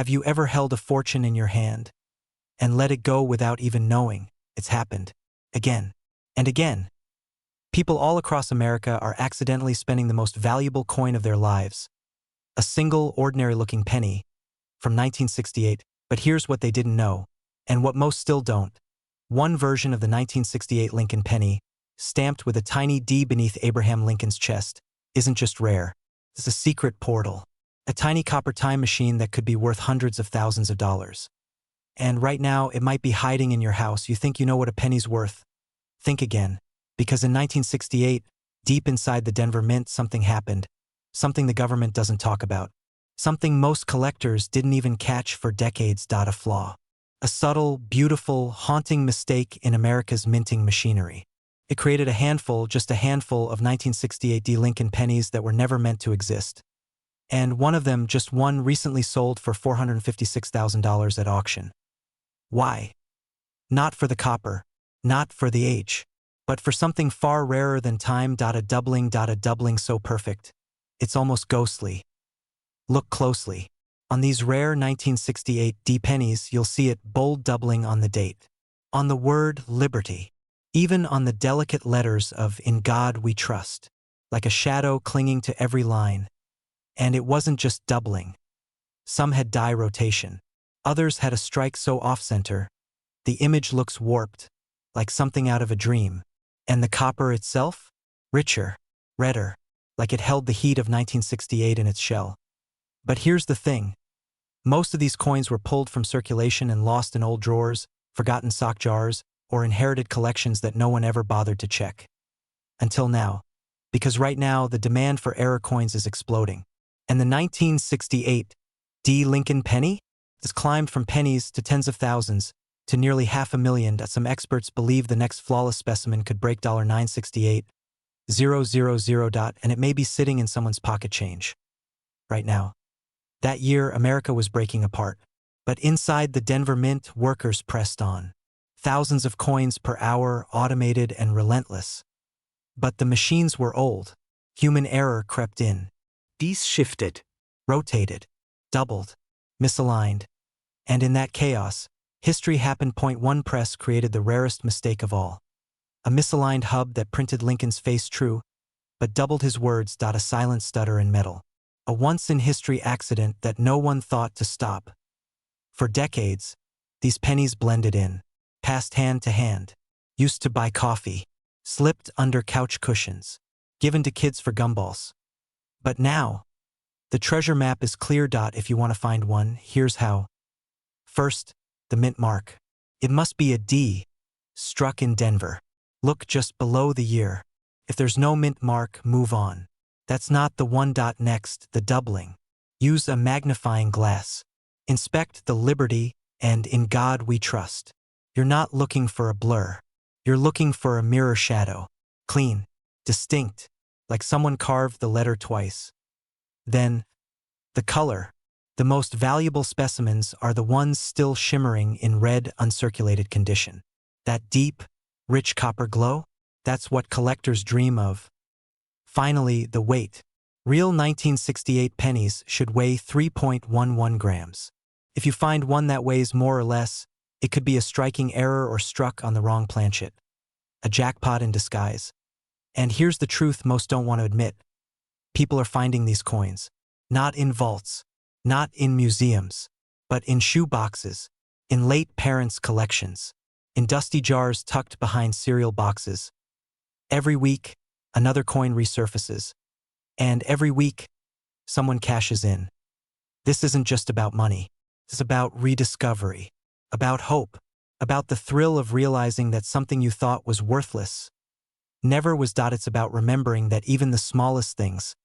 Have you ever held a fortune in your hand and let it go without even knowing? It's happened. Again and again. People all across America are accidentally spending the most valuable coin of their lives. A single, ordinary-looking penny from 1968, but here's what they didn't know, and what most still don't. One version of the 1968 Lincoln penny, stamped with a tiny D beneath Abraham Lincoln's chest, isn't just rare. It's a secret portal. A tiny copper time machine that could be worth hundreds of thousands of dollars. And right now, it might be hiding in your house. You think you know what a penny's worth. Think again. Because in 1968, deep inside the Denver Mint, something happened. Something the government doesn't talk about. Something most collectors didn't even catch for decades. A flaw. A subtle, beautiful, haunting mistake in America's minting machinery. It created a handful, just a handful, of 1968 D Lincoln pennies that were never meant to exist. And one of them, just one, recently sold for $456,000 at auction. Why? Not for the copper, not for the age, but for something far rarer than time. A doubling so perfect. It's almost ghostly. Look closely. On these rare 1968 D pennies, you'll see it bold doubling on the date. On the word liberty. Even on the delicate letters of "In God We Trust." Like a shadow clinging to every line. And it wasn't just doubling. Some had die rotation. Others had a strike so off-center, the image looks warped, like something out of a dream. And the copper itself? Richer, redder, like it held the heat of 1968 in its shell. But here's the thing. Most of these coins were pulled from circulation and lost in old drawers, forgotten sock jars, or inherited collections that no one ever bothered to check. Until now. Because right now, the demand for error coins is exploding. And the 1968 D Lincoln penny has climbed from pennies to tens of thousands to nearly 500,000. Some experts believe the next flawless specimen could break $968,000, and it may be sitting in someone's pocket change right now. That year, America was breaking apart. But inside the Denver Mint, workers pressed on. Thousands of coins per hour, automated and relentless. But the machines were old. Human error crept in. These shifted, rotated, doubled, misaligned. And in that chaos, history happened. One press created the rarest mistake of all. A misaligned hub that printed Lincoln's face true, but doubled his words. A silent stutter in metal. A once-in-history accident that no one thought to stop. For decades, these pennies blended in, passed hand to hand, used to buy coffee, slipped under couch cushions, given to kids for gumballs. But now, the treasure map is clear. If you want to find one, here's how. First, the mint mark. It must be a D, struck in Denver. Look just below the year. If there's no mint mark, move on. That's not the one. Next, the doubling. Use a magnifying glass. Inspect the liberty and "In God We Trust." You're not looking for a blur. You're looking for a mirror shadow. Clean, distinct, like someone carved the letter twice. Then, the color. The most valuable specimens are the ones still shimmering in red, uncirculated condition. That deep, rich copper glow? That's what collectors dream of. Finally, the weight. Real 1968 pennies should weigh 3.11 grams. If you find one that weighs more or less, it could be a striking error or struck on the wrong planchet. A jackpot in disguise. And here's the truth most don't want to admit. People are finding these coins. Not in vaults. Not in museums. But in shoe boxes. In late parents' collections. In dusty jars tucked behind cereal boxes. Every week, another coin resurfaces. And every week, someone cashes in. This isn't just about money. It's about rediscovery. About hope. About the thrill of realizing that something you thought was worthless never was. It's about remembering that even the smallest things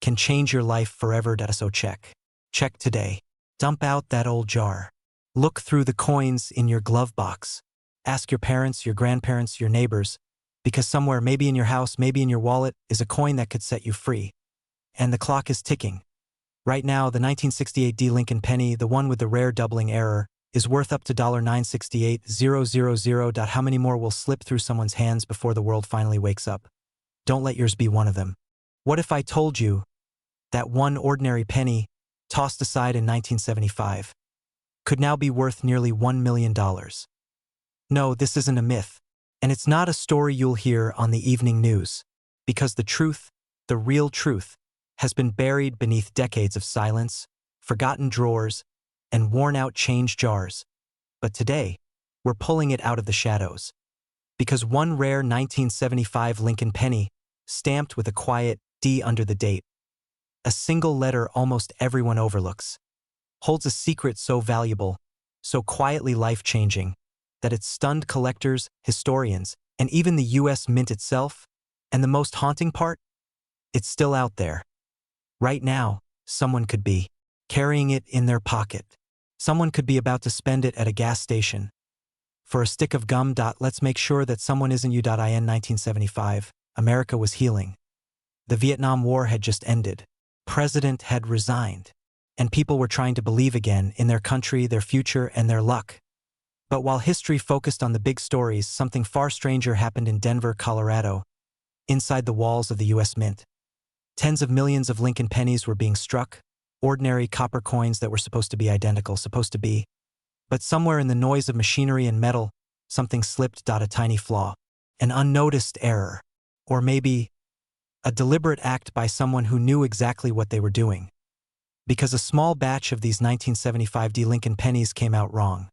can change your life forever. So check. Check today. Dump out that old jar. Look through the coins in your glove box. Ask your parents, your grandparents, your neighbors, because somewhere, maybe in your house, maybe in your wallet, is a coin that could set you free. And the clock is ticking. Right now, the 1968 D Lincoln penny, the one with the rare doubling error, is worth up to $968,000. How many more will slip through someone's hands before the world finally wakes up? Don't let yours be one of them. What if I told you that one ordinary penny tossed aside in 1975, could now be worth nearly $1 million. No, this isn't a myth, and it's not a story you'll hear on the evening news, because the truth, the real truth, has been buried beneath decades of silence, forgotten drawers, and worn-out change jars. But today, we're pulling it out of the shadows. Because one rare 1975 Lincoln penny, stamped with a quiet D under the date, a single letter almost everyone overlooks, holds a secret so valuable, so quietly life-changing, that it's stunned collectors, historians, and even the US Mint itself. And the most haunting part? It's still out there. Right now, someone could be carrying it in their pocket. Someone could be about to spend it at a gas station. For a stick of gum. Let's make sure that someone isn't you. In 1975, America was healing. The Vietnam War had just ended. President had resigned. And people were trying to believe again in their country, their future, and their luck. But while history focused on the big stories, something far stranger happened in Denver, Colorado, inside the walls of the US Mint. Tens of millions of Lincoln pennies were being struck, ordinary copper coins that were supposed to be identical, but somewhere in the noise of machinery and metal, something slipped. A tiny flaw, an unnoticed error, or maybe a deliberate act by someone who knew exactly what they were doing. Because a small batch of these 1975 Lincoln pennies came out wrong.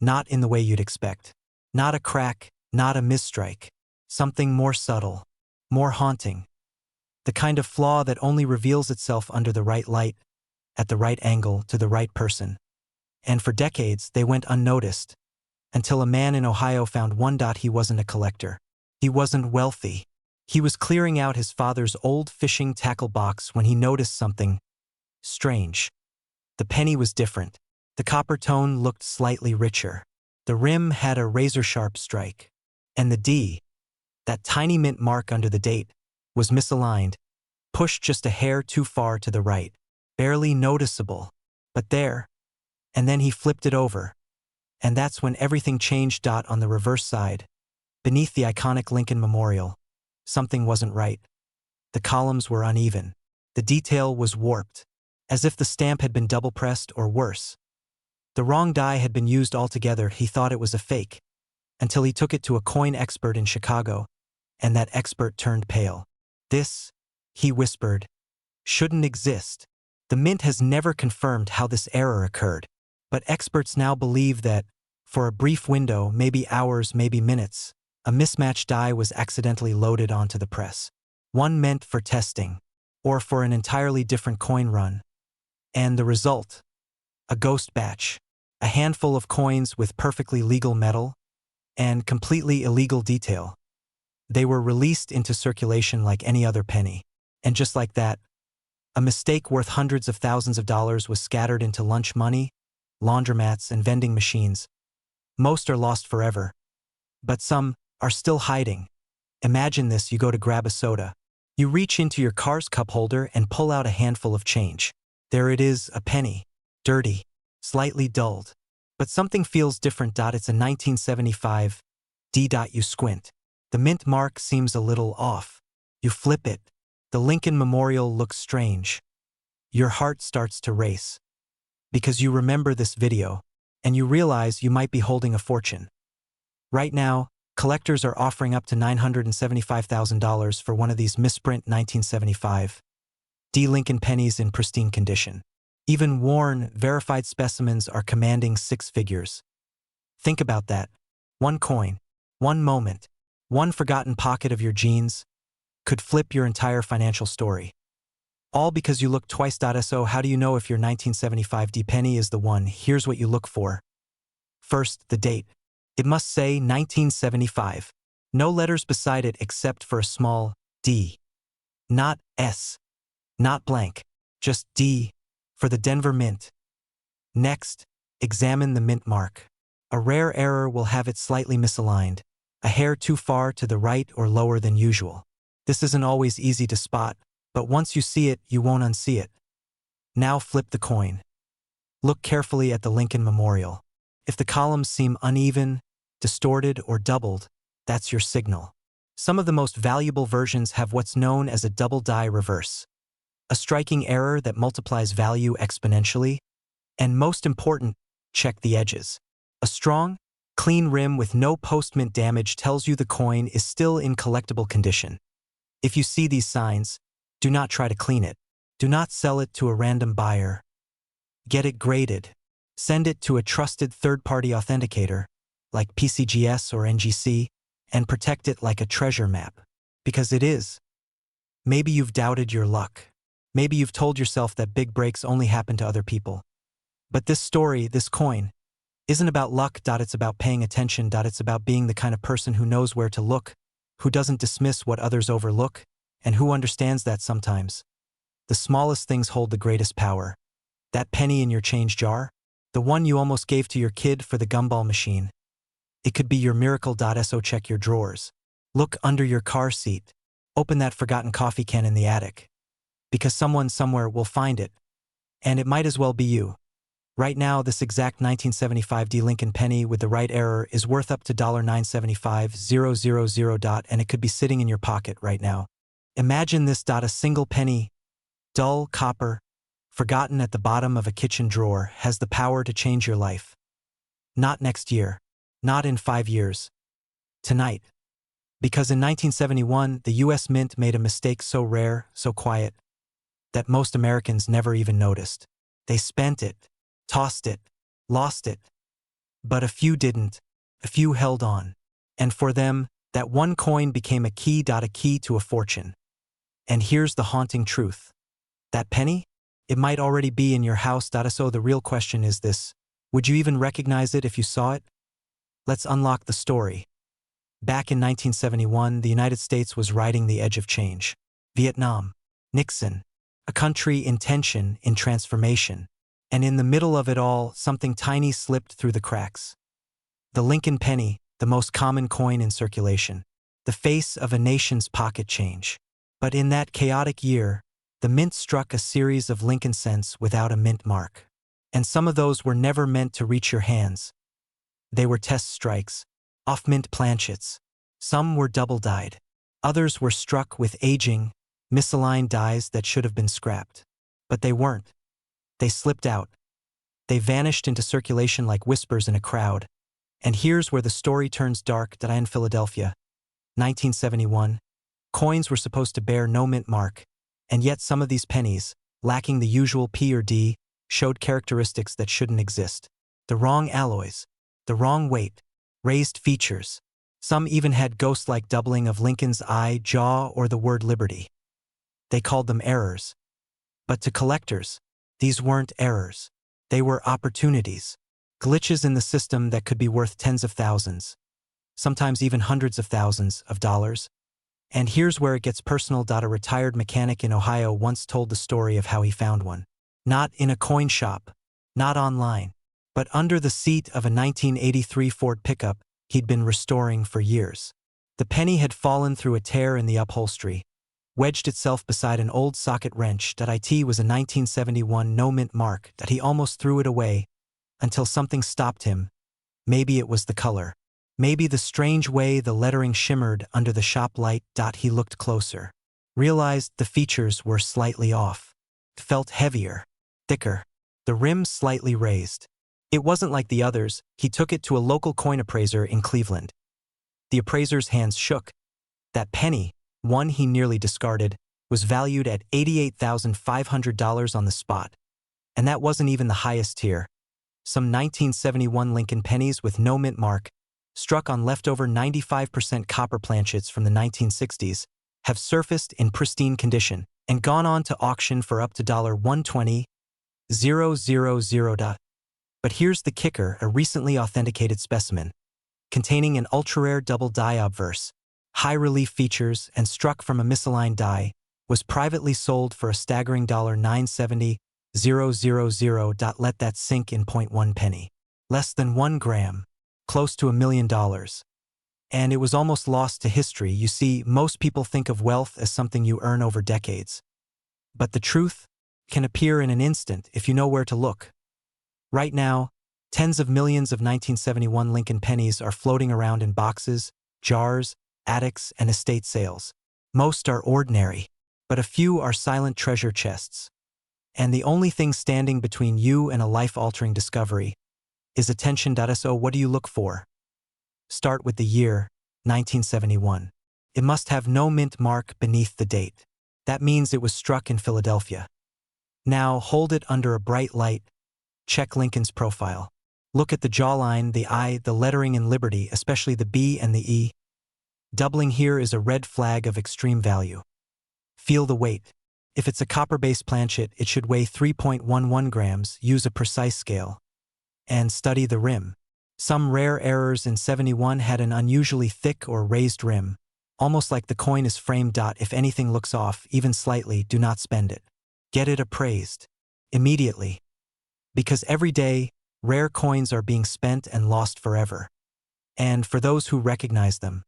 Not in the way you'd expect. Not a crack, not a misstrike. Something more subtle, more haunting. The kind of flaw that only reveals itself under the right light, at the right angle, to the right person. And for decades, they went unnoticed, until a man in Ohio found one. He wasn't a collector. He wasn't wealthy. He was clearing out his father's old fishing tackle box when he noticed something strange. The penny was different. The copper tone looked slightly richer. The rim had a razor-sharp strike. And the D, that tiny mint mark under the date, was misaligned, pushed just a hair too far to the right. Barely noticeable. But there. And then he flipped it over. And that's when everything changed. On the reverse side, beneath the iconic Lincoln Memorial, something wasn't right. The columns were uneven. The detail was warped, as if the stamp had been double-pressed or worse. The wrong die had been used altogether. He thought it was a fake, until he took it to a coin expert in Chicago, and that expert turned pale. This, he whispered, shouldn't exist. The Mint has never confirmed how this error occurred, but experts now believe that, for a brief window, maybe hours, maybe minutes, a mismatched die was accidentally loaded onto the press. One meant for testing, or for an entirely different coin run. And the result? A ghost batch. A handful of coins with perfectly legal metal and completely illegal detail. They were released into circulation like any other penny. And just like that, a mistake worth hundreds of thousands of dollars was scattered into lunch money, laundromats, and vending machines. Most are lost forever. But some are still hiding. Imagine this: you go to grab a soda. You reach into your car's cup holder and pull out a handful of change. There it is, a penny. Dirty. Slightly dulled. But something feels different. It's a 1975 D. You squint. The mint mark seems a little off. You flip it. The Lincoln Memorial looks strange. Your heart starts to race. Because you remember this video, and you realize you might be holding a fortune. Right now, collectors are offering up to $975,000 for one of these misprint 1975 D. Lincoln pennies in pristine condition. Even worn, verified specimens are commanding six figures. Think about that. One coin, one moment, one forgotten pocket of your jeans could flip your entire financial story. All because you look twice. So how do you know if your 1975 D penny is the one? Here's what you look for. First, the date. It must say 1975. No letters beside it except for a small D. Not S. Not blank. Just D. For the Denver Mint. Next, examine the mint mark. A rare error will have it slightly misaligned, a hair too far to the right or lower than usual. This isn't always easy to spot, but once you see it, you won't unsee it. Now flip the coin. Look carefully at the Lincoln Memorial. If the columns seem uneven, distorted, or doubled, that's your signal. Some of the most valuable versions have what's known as a double die reverse. A striking error that multiplies value exponentially. And most important, check the edges. A strong, clean rim with no post-mint damage tells you the coin is still in collectible condition. If you see these signs, do not try to clean it. Do not sell it to a random buyer. Get it graded. Send it to a trusted third-party authenticator, like PCGS or NGC, and protect it like a treasure map. Because it is. Maybe you've doubted your luck. Maybe you've told yourself that big breaks only happen to other people. But this story, this coin, isn't about luck. It's about paying attention. It's about being the kind of person who knows where to look, who doesn't dismiss what others overlook, and who understands that sometimes the smallest things hold the greatest power. That penny in your change jar, the one you almost gave to your kid for the gumball machine. It could be your miracle. So check your drawers. Look under your car seat. Open that forgotten coffee can in the attic. Because someone somewhere will find it. And it might as well be you. Right now, this exact 1975 D Lincoln penny with the right error is worth up to $975,000, and it could be sitting in your pocket right now. Imagine this. A single penny, dull copper, forgotten at the bottom of a kitchen drawer, has the power to change your life. Not next year. Not in 5 years. Tonight. Because in 1971, the US Mint made a mistake so rare, so quiet, that most Americans never even noticed. They spent it, tossed it, lost it. But a few didn't. A few held on. And for them, that one coin became a key to a fortune. And here's the haunting truth. That penny? It might already be in your house. So the real question is this: would you even recognize it if you saw it? Let's unlock the story. Back in 1971, the United States was riding the edge of change. Vietnam. Nixon. A country in tension, in transformation. And in the middle of it all, something tiny slipped through the cracks. The Lincoln penny, the most common coin in circulation. The face of a nation's pocket change. But in that chaotic year, the mint struck a series of Lincoln cents without a mint mark. And some of those were never meant to reach your hands. They were test strikes, off-mint planchets. Some were double-dyed. Others were struck with aging, misaligned dies that should have been scrapped. But they weren't. They slipped out. They vanished into circulation like whispers in a crowd. And here's where the story turns dark. In Philadelphia, 1971, coins were supposed to bear no mint mark, and yet some of these pennies, lacking the usual P or D, showed characteristics that shouldn't exist. The wrong alloys, the wrong weight, raised features. Some even had ghost-like doubling of Lincoln's eye, jaw, or the word liberty. They called them errors. But to collectors, these weren't errors. They were opportunities. Glitches in the system that could be worth tens of thousands, sometimes even hundreds of thousands of dollars. And here's where it gets personal. A retired mechanic in Ohio once told the story of how he found one. Not in a coin shop, not online, but under the seat of a 1983 Ford pickup he'd been restoring for years. The penny had fallen through a tear in the upholstery, wedged itself beside an old socket wrench. It was a 1971 no-mint mark. He almost threw it away until something stopped him. Maybe it was the color. Maybe the strange way the lettering shimmered under the shop light. He looked closer. Realized the features were slightly off. Felt heavier, thicker. The rim slightly raised. It wasn't like the others. He took it to a local coin appraiser in Cleveland. The appraiser's hands shook. That penny, one he nearly discarded, was valued at $88,500 on the spot. And that wasn't even the highest tier. Some 1971 Lincoln pennies with no mint mark, struck on leftover 95% copper planchets from the 1960s, have surfaced in pristine condition and gone on to auction for up to $120,000. But here's the kicker: a recently authenticated specimen, containing an ultra-rare double die obverse, high-relief features, and struck from a misaligned die, was privately sold for a staggering $970,000. Let that sink in. 0.1 penny. Less than 1 gram. Close to $1 million. And it was almost lost to history. You see, most people think of wealth as something you earn over decades. But the truth can appear in an instant if you know where to look. Right now, tens of millions of 1971 Lincoln pennies are floating around in boxes, jars, attics, and estate sales. Most are ordinary. but a few are silent treasure chests. And the only thing standing between you and a life-altering discovery is attention. So what do you look for? Start with the year, 1971. It must have no mint mark beneath the date. That means it was struck in Philadelphia. Now hold it under a bright light. Check Lincoln's profile. Look at the jawline, the eye, the lettering in Liberty, especially the B and the E. Doubling here is a red flag of extreme value. Feel the weight. If it's a copper-based planchet, it should weigh 3.11 grams. Use a precise scale. And study the rim. Some rare errors in 71 had an unusually thick or raised rim, almost like the coin is framed. If anything looks off, even slightly, do not spend it. Get it appraised. Immediately. Because every day, rare coins are being spent and lost forever. And for those who recognize them,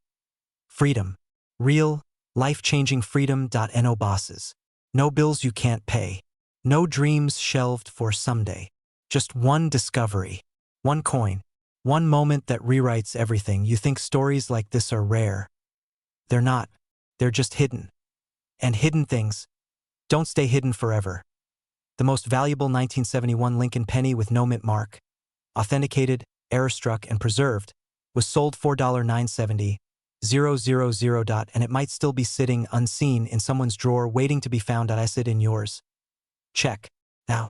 freedom. Real, life-changing freedom. No bosses. No bills you can't pay. No dreams shelved for someday. Just one discovery. One coin. One moment that rewrites everything. You think stories like this are rare. They're not. They're just hidden. And hidden things don't stay hidden forever. The most valuable 1971 Lincoln penny with no mint mark, authenticated, error-struck, and preserved, was sold $4.970, and it might still be sitting unseen in someone's drawer waiting to be found. I said in yours. Check. Now,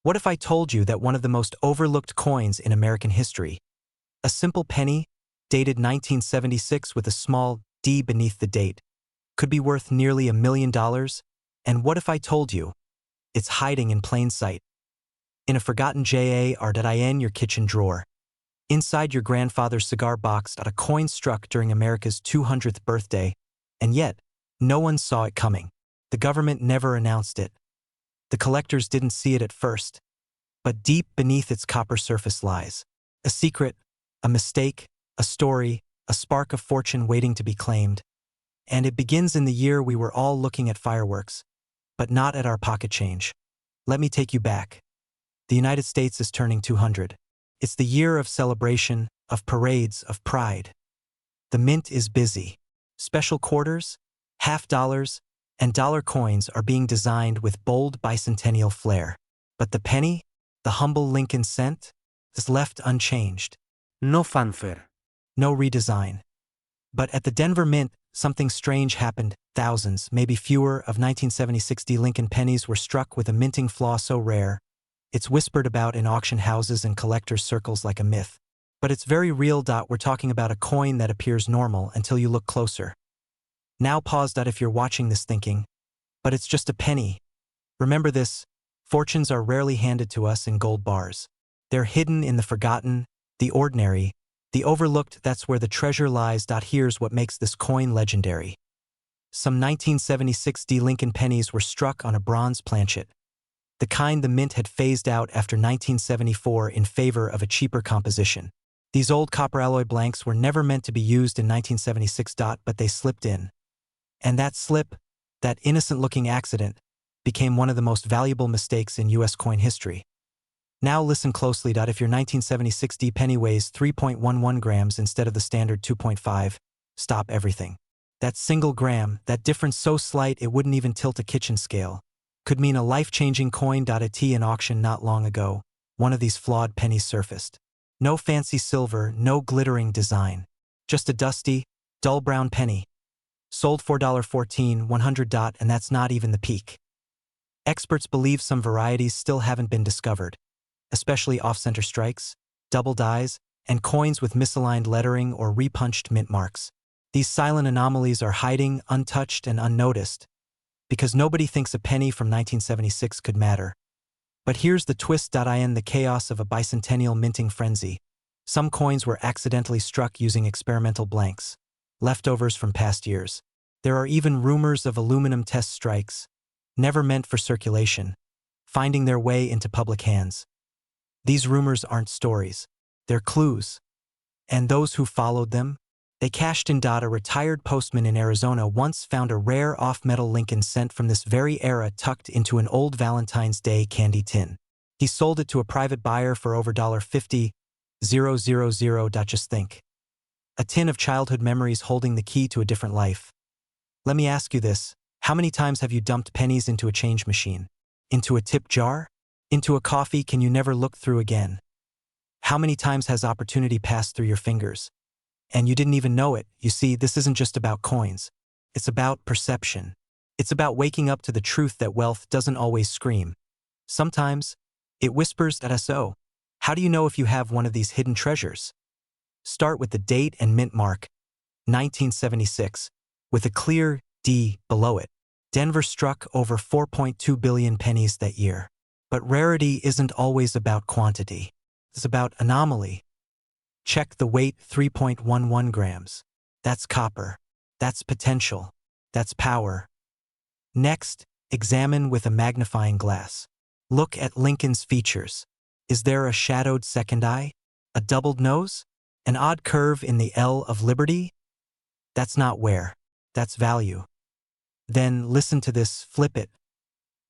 what if I told you that one of the most overlooked coins in American history, a simple penny, dated 1976 with a small D beneath the date, could be worth nearly $1 million? And what if I told you it's hiding in plain sight, in a forgotten jar your kitchen drawer, inside your grandfather's cigar box, a coin struck during America's 200th birthday, and yet no one saw it coming. The government never announced it. The collectors didn't see it at first, but deep beneath its copper surface lies a secret, a mistake, a story, a spark of fortune waiting to be claimed. And it begins in the year we were all looking at fireworks, but not at our pocket change. Let me take you back. The United States is turning 200. It's the year of celebration, of parades, of pride. The mint is busy. Special quarters, half dollars, and dollar coins are being designed with bold bicentennial flair. But the penny, the humble Lincoln cent, is left unchanged. No fanfare. No redesign. But at the Denver Mint, something strange happened. Thousands, maybe fewer, of 1976 Lincoln pennies were struck with a minting flaw so rare, it's whispered about in auction houses and collectors' circles like a myth. But it's very real. We're talking about a coin that appears normal until you look closer. Now pause. If you're watching this thinking, but it's just a penny. Remember this, fortunes are rarely handed to us in gold bars. They're hidden in the forgotten, the ordinary, the overlooked. That's where the treasure lies. Here's what makes this coin legendary. Some 1976 Lincoln pennies were struck on a bronze planchet, the kind the mint had phased out after 1974 in favor of a cheaper composition. These old copper alloy blanks were never meant to be used in 1976. But they slipped in. And that slip, that innocent-looking accident, became one of the most valuable mistakes in U.S. coin history. Now listen closely. If your 1976 penny weighs 3.11 grams instead of the standard 2.5, stop everything. That single gram, that difference so slight it wouldn't even tilt a kitchen scale, could mean a life-changing coin. At an auction not long ago, one of these flawed pennies surfaced. No fancy silver, no glittering design. Just a dusty, dull brown penny. Sold $4.14, 100. And that's not even the peak. Experts believe some varieties still haven't been discovered, especially off-center strikes, double dies, and coins with misaligned lettering or repunched mint marks. These silent anomalies are hiding, untouched and unnoticed, because nobody thinks a penny from 1976 could matter. But here's the twist. In the chaos of a bicentennial minting frenzy, some coins were accidentally struck using experimental blanks, leftovers from past years. There are even rumors of aluminum test strikes, never meant for circulation, finding their way into public hands. These rumors aren't stories, they're clues. And those who followed them? They cashed in. A retired postman in Arizona once found a rare off-metal Lincoln cent from this very era tucked into an old Valentine's Day candy tin. He sold it to a private buyer for over $50,000. Just think. A tin of childhood memories holding the key to a different life. Let me ask you this, How many times have you dumped pennies into a change machine? Into a tip jar? Into a coffee can you never look through again? How many times has opportunity passed through your fingers? And you didn't even know it. You see, this isn't just about coins. It's about perception. It's about waking up to the truth that wealth doesn't always scream. Sometimes, it whispers at us. Oh, how do you know if you have one of these hidden treasures? Start with the date and mint mark, 1976, with a clear D below it. Denver struck over 4.2 billion pennies that year. But rarity isn't always about quantity. It's about anomaly. Check the weight, 3.11 grams. That's copper. That's potential. That's power. Next, examine with a magnifying glass. Look at Lincoln's features. Is there a shadowed second eye? A doubled nose? An odd curve in the L of Liberty? That's not wear. That's value. Then listen to this, flip it.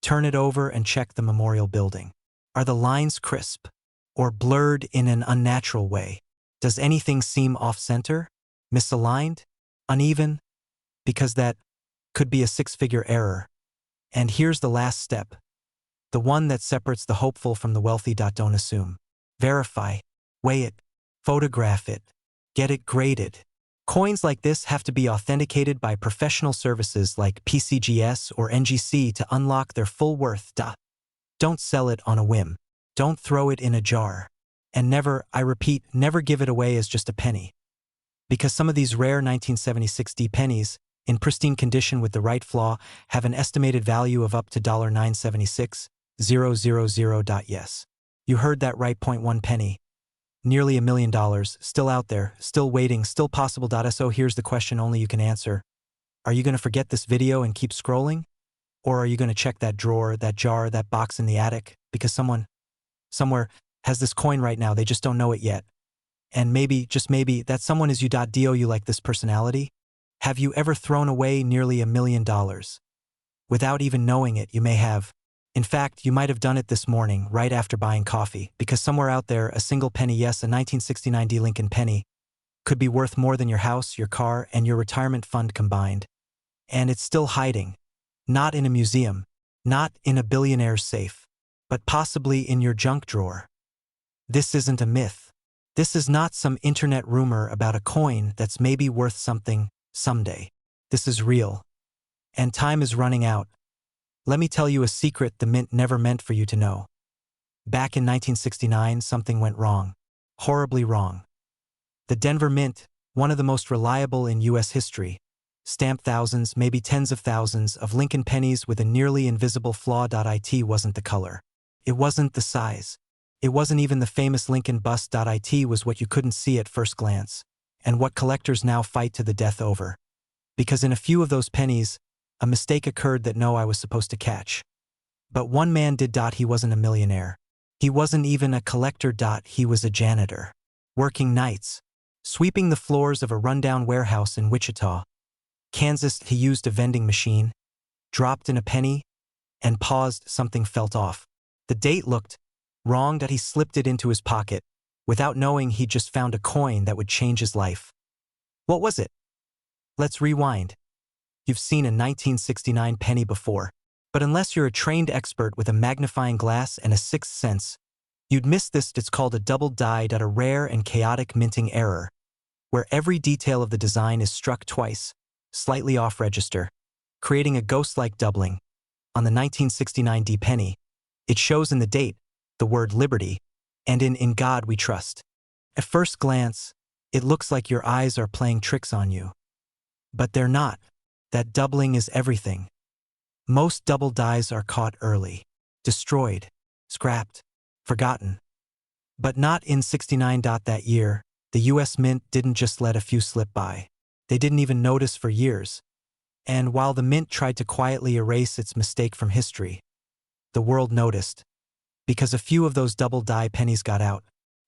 Turn it over and check the memorial building. Are the lines crisp? Or blurred in an unnatural way? Does anything seem off-center? Misaligned? Uneven? Because that could be a six-figure error. And here's the last step. The one that separates the hopeful from the wealthy. Don't assume. Verify. Weigh it. Photograph it. Get it graded. Coins like this have to be authenticated by professional services like PCGS or NGC to unlock their full worth. Don't sell it on a whim. Don't throw it in a jar. And never, I repeat, never give it away as just a penny. Because some of these rare 1976 D pennies, in pristine condition with the right flaw, have an estimated value of up to $976,000. Yes. You heard that right, 0.1 penny. Nearly $1 million, still out there, still waiting, still possible. So here's the question only you can answer. Are you going to forget this video and keep scrolling? Or are you going to check that drawer, that jar, that box in the attic? Because someone, somewhere, has this coin right now, they just don't know it yet. And maybe, just maybe, that someone is you. Do you like this personality? Have you ever thrown away nearly $1 million? Without even knowing it, you may have. In fact, you might have done it this morning, right after buying coffee, because somewhere out there, a single penny, yes, a 1969 D Lincoln penny, could be worth more than your house, your car, and your retirement fund combined. And it's still hiding. Not in a museum, not in a billionaire's safe, but possibly in your junk drawer. This isn't a myth. This is not some internet rumor about a coin that's maybe worth something someday. This is real. And time is running out. Let me tell you a secret the mint never meant for you to know. Back in 1969, something went wrong. Horribly wrong. The Denver Mint, one of the most reliable in U.S. history, stamped thousands, maybe tens of thousands, of Lincoln pennies with a nearly invisible flaw. It wasn't the color. It wasn't the size. It wasn't even the famous Lincoln bust. It was what you couldn't see at first glance, and what collectors now fight to the death over. Because in a few of those pennies, a mistake occurred that I was supposed to catch. But one man did. He wasn't a millionaire. He wasn't even a collector. He was a janitor. Working nights. Sweeping the floors of a rundown warehouse in Wichita, Kansas. He used a vending machine, dropped in a penny, and paused. Something felt off. The date looked wrong. He slipped it into his pocket, without knowing he'd just found a coin that would change his life. What was it? Let's rewind. You've seen a 1969 penny before, but unless you're a trained expert with a magnifying glass and a sixth sense, you'd miss this. It's called a double dyed, a rare and chaotic minting error, where every detail of the design is struck twice, slightly off register, creating a ghost-like doubling. On the 1969 D penny, it shows in the date the word liberty, and in God we trust. At first glance, it looks like your eyes are playing tricks on you. But they're not. That doubling is everything. Most double dies are caught early, destroyed, scrapped, forgotten. But not in 69. That year, the U.S. Mint didn't just let a few slip by. They didn't even notice for years. And while the Mint tried to quietly erase its mistake from history, the world noticed. Because a few of those double die pennies got out.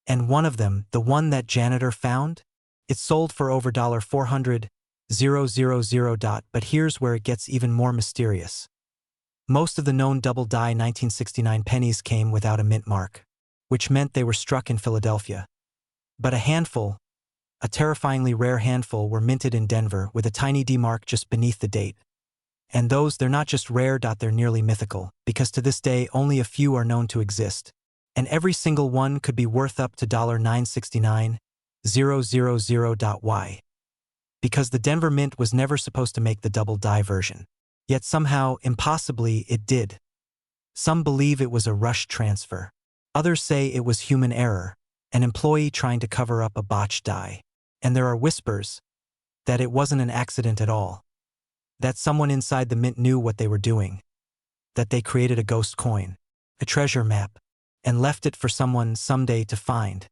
And one of them, the one that janitor found, it sold for over $400,000. But here's where it gets even more mysterious. Most of the known double die 1969 pennies came without a mint mark, which meant they were struck in Philadelphia. But a handful, a terrifyingly rare handful, were minted in Denver with a tiny D mark just beneath the date. And those, they're not just rare. They're nearly mythical, because to this day only a few are known to exist. And every single one could be worth up to $969,000. Because the Denver Mint was never supposed to make the double die version. Yet somehow, impossibly, it did. Some believe it was a rush transfer. Others say it was human error, an employee trying to cover up a botched die. And there are whispers that it wasn't an accident at all. That someone inside the mint knew what they were doing. That they created a ghost coin, a treasure map, and left it for someone someday to find.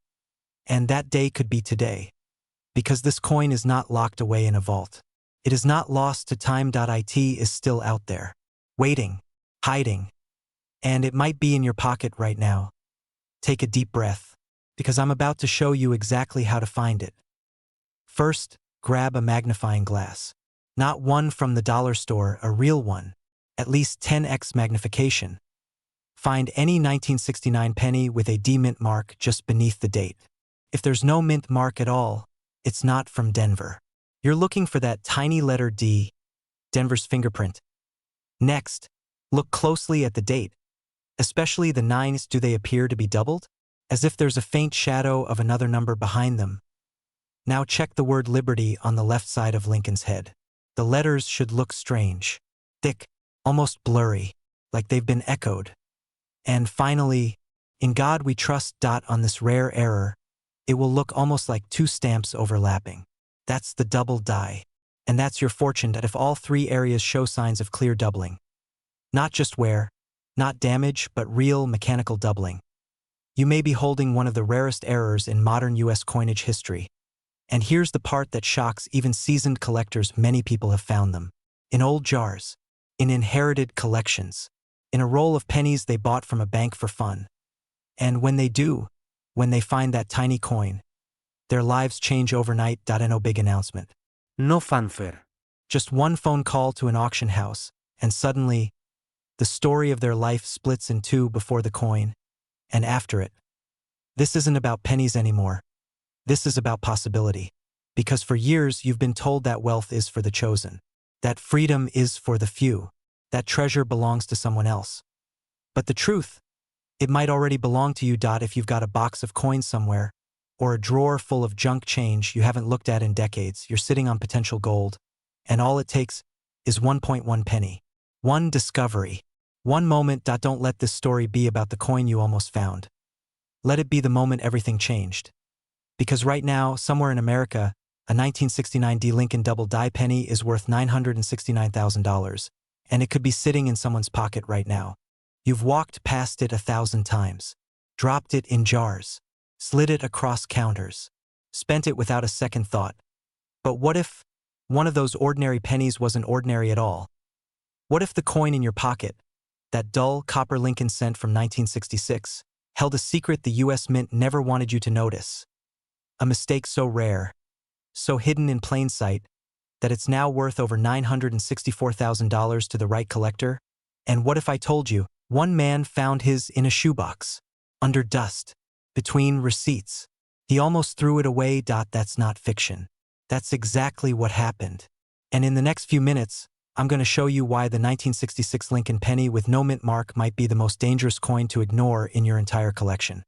And that day could be today. Because this coin is not locked away in a vault. It is not lost to time. It is still out there, waiting, hiding. And it might be in your pocket right now. Take a deep breath, because I'm about to show you exactly how to find it. First, grab a magnifying glass. Not one from the dollar store, a real one. At least 10x magnification. Find any 1969 penny with a D mint mark just beneath the date. If there's no mint mark at all, it's not from Denver. You're looking for that tiny letter D, Denver's fingerprint. Next, look closely at the date. Especially the nines. Do they appear to be doubled? As if there's a faint shadow of another number behind them. Now check the word Liberty on the left side of Lincoln's head. The letters should look strange, thick, almost blurry, like they've been echoed. And finally, in God we trust. On this rare error, it will look almost like two stamps overlapping. That's the double die. And that's your fortune. That if all three areas show signs of clear doubling. Not just wear, not damage, but real mechanical doubling. You may be holding one of the rarest errors in modern U.S. coinage history. And here's the part that shocks even seasoned collectors. Many people have found them. In old jars. In inherited collections. In a roll of pennies they bought from a bank for fun. And when they do, when they find that tiny coin, their lives change overnight. No big announcement. No fanfare. Just one phone call to an auction house, and suddenly, the story of their life splits in two before the coin, and after it. This isn't about pennies anymore. This is about possibility. Because for years you've been told that wealth is for the chosen. That freedom is for the few. That treasure belongs to someone else. But the truth, it might already belong to you. If you've got a box of coins somewhere, or a drawer full of junk change you haven't looked at in decades, you're sitting on potential gold, and all it takes is 1.1 penny. One discovery. One moment. Don't let this story be about the coin you almost found. Let it be the moment everything changed. Because right now, somewhere in America, a 1969 D Lincoln double die penny is worth $969,000, and it could be sitting in someone's pocket right now. You've walked past it 1,000 times, dropped it in jars, slid it across counters, spent it without a second thought. But what if one of those ordinary pennies wasn't ordinary at all? What if the coin in your pocket, that dull copper Lincoln cent from 1966, held a secret the U.S. Mint never wanted you to notice? A mistake so rare, so hidden in plain sight, that it's now worth over $964,000 to the right collector? And what if I told you, one man found his in a shoebox, under dust, between receipts. He almost threw it away. That's not fiction. That's exactly what happened. And in the next few minutes, I'm going to show you why the 1966 Lincoln penny with no mint mark might be the most dangerous coin to ignore in your entire collection.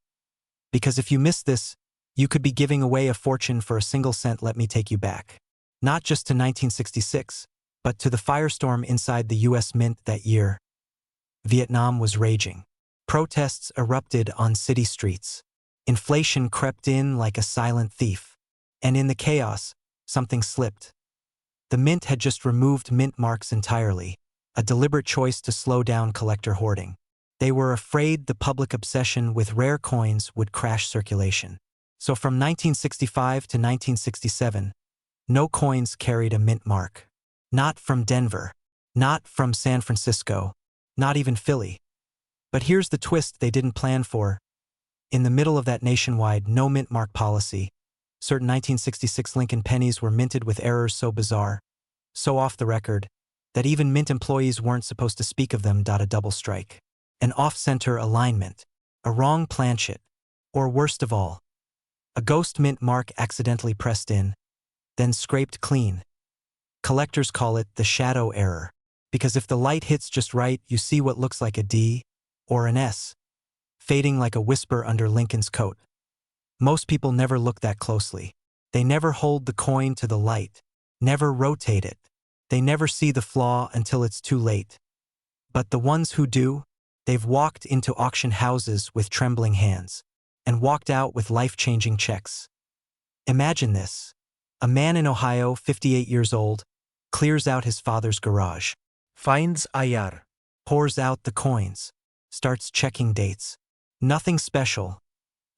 Because if you miss this, you could be giving away a fortune for a single cent. Let me take you back. Not just to 1966, but to the firestorm inside the U.S. Mint that year. Vietnam was raging. Protests erupted on city streets. Inflation crept in like a silent thief. And in the chaos, something slipped. The Mint had just removed mint marks entirely, a deliberate choice to slow down collector hoarding. They were afraid the public obsession with rare coins would crash circulation. So from 1965 to 1967, no coins carried a mint mark. Not from Denver. Not from San Francisco. Not even Philly. But here's the twist they didn't plan for. In the middle of that nationwide no mint mark policy, certain 1966 Lincoln pennies were minted with errors so bizarre, so off the record, that even mint employees weren't supposed to speak of them. A double strike. An off-center alignment. A wrong planchet. Or worst of all, a ghost mint mark accidentally pressed in, then scraped clean. Collectors call it the shadow error, Because if the light hits just right, you see what looks like a D or an S, fading like a whisper under Lincoln's coat. Most people never look that closely. They never hold the coin to the light, never rotate it. They never see the flaw until it's too late. But the ones who do, they've walked into auction houses with trembling hands and walked out with life-changing checks. Imagine this. A man in Ohio, 58 years old, clears out his father's garage, Finds IR. pours out the coins, starts checking dates. Nothing special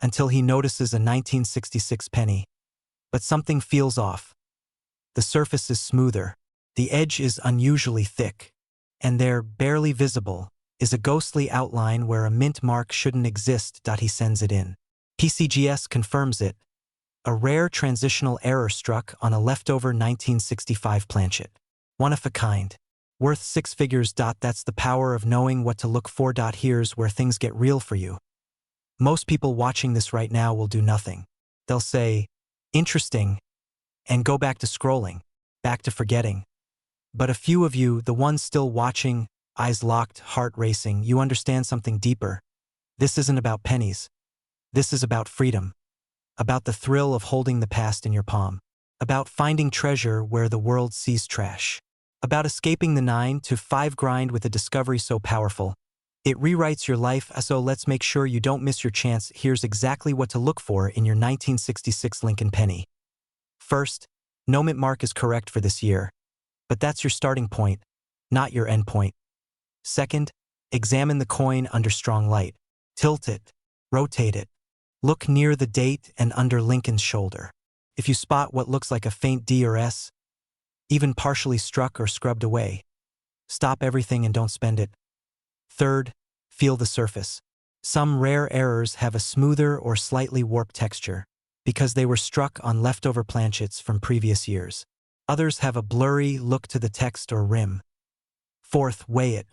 until he notices a 1966 penny. But something feels off. The surface is smoother, the edge is unusually thick, and there, barely visible, is a ghostly outline where a mint mark shouldn't exist. He sends it in. PCGS confirms it. A rare transitional error struck on a leftover 1965 planchet. One of a kind. Worth six figures. That's the power of knowing what to look for. Here's where things get real for you. Most people watching this right now will do nothing. They'll say, interesting, and go back to scrolling, back to forgetting. But a few of you, the ones still watching, eyes locked, heart racing, you understand something deeper. This isn't about pennies. This is about freedom. About the thrill of holding the past in your palm. About finding treasure where the world sees trash. About escaping the 9 to 5 grind with a discovery so powerful, it rewrites your life. So let's make sure you don't miss your chance. Here's exactly what to look for in your 1966 Lincoln penny. First, no mint mark is correct for this year, but that's your starting point, not your end point. Second, examine the coin under strong light. Tilt it, rotate it. Look near the date and under Lincoln's shoulder. If you spot what looks like a faint D or S, even partially struck or scrubbed away, stop everything and don't spend it. Third, feel the surface. Some rare errors have a smoother or slightly warped texture because they were struck on leftover planchets from previous years. Others have a blurry look to the text or rim. Fourth, weigh it.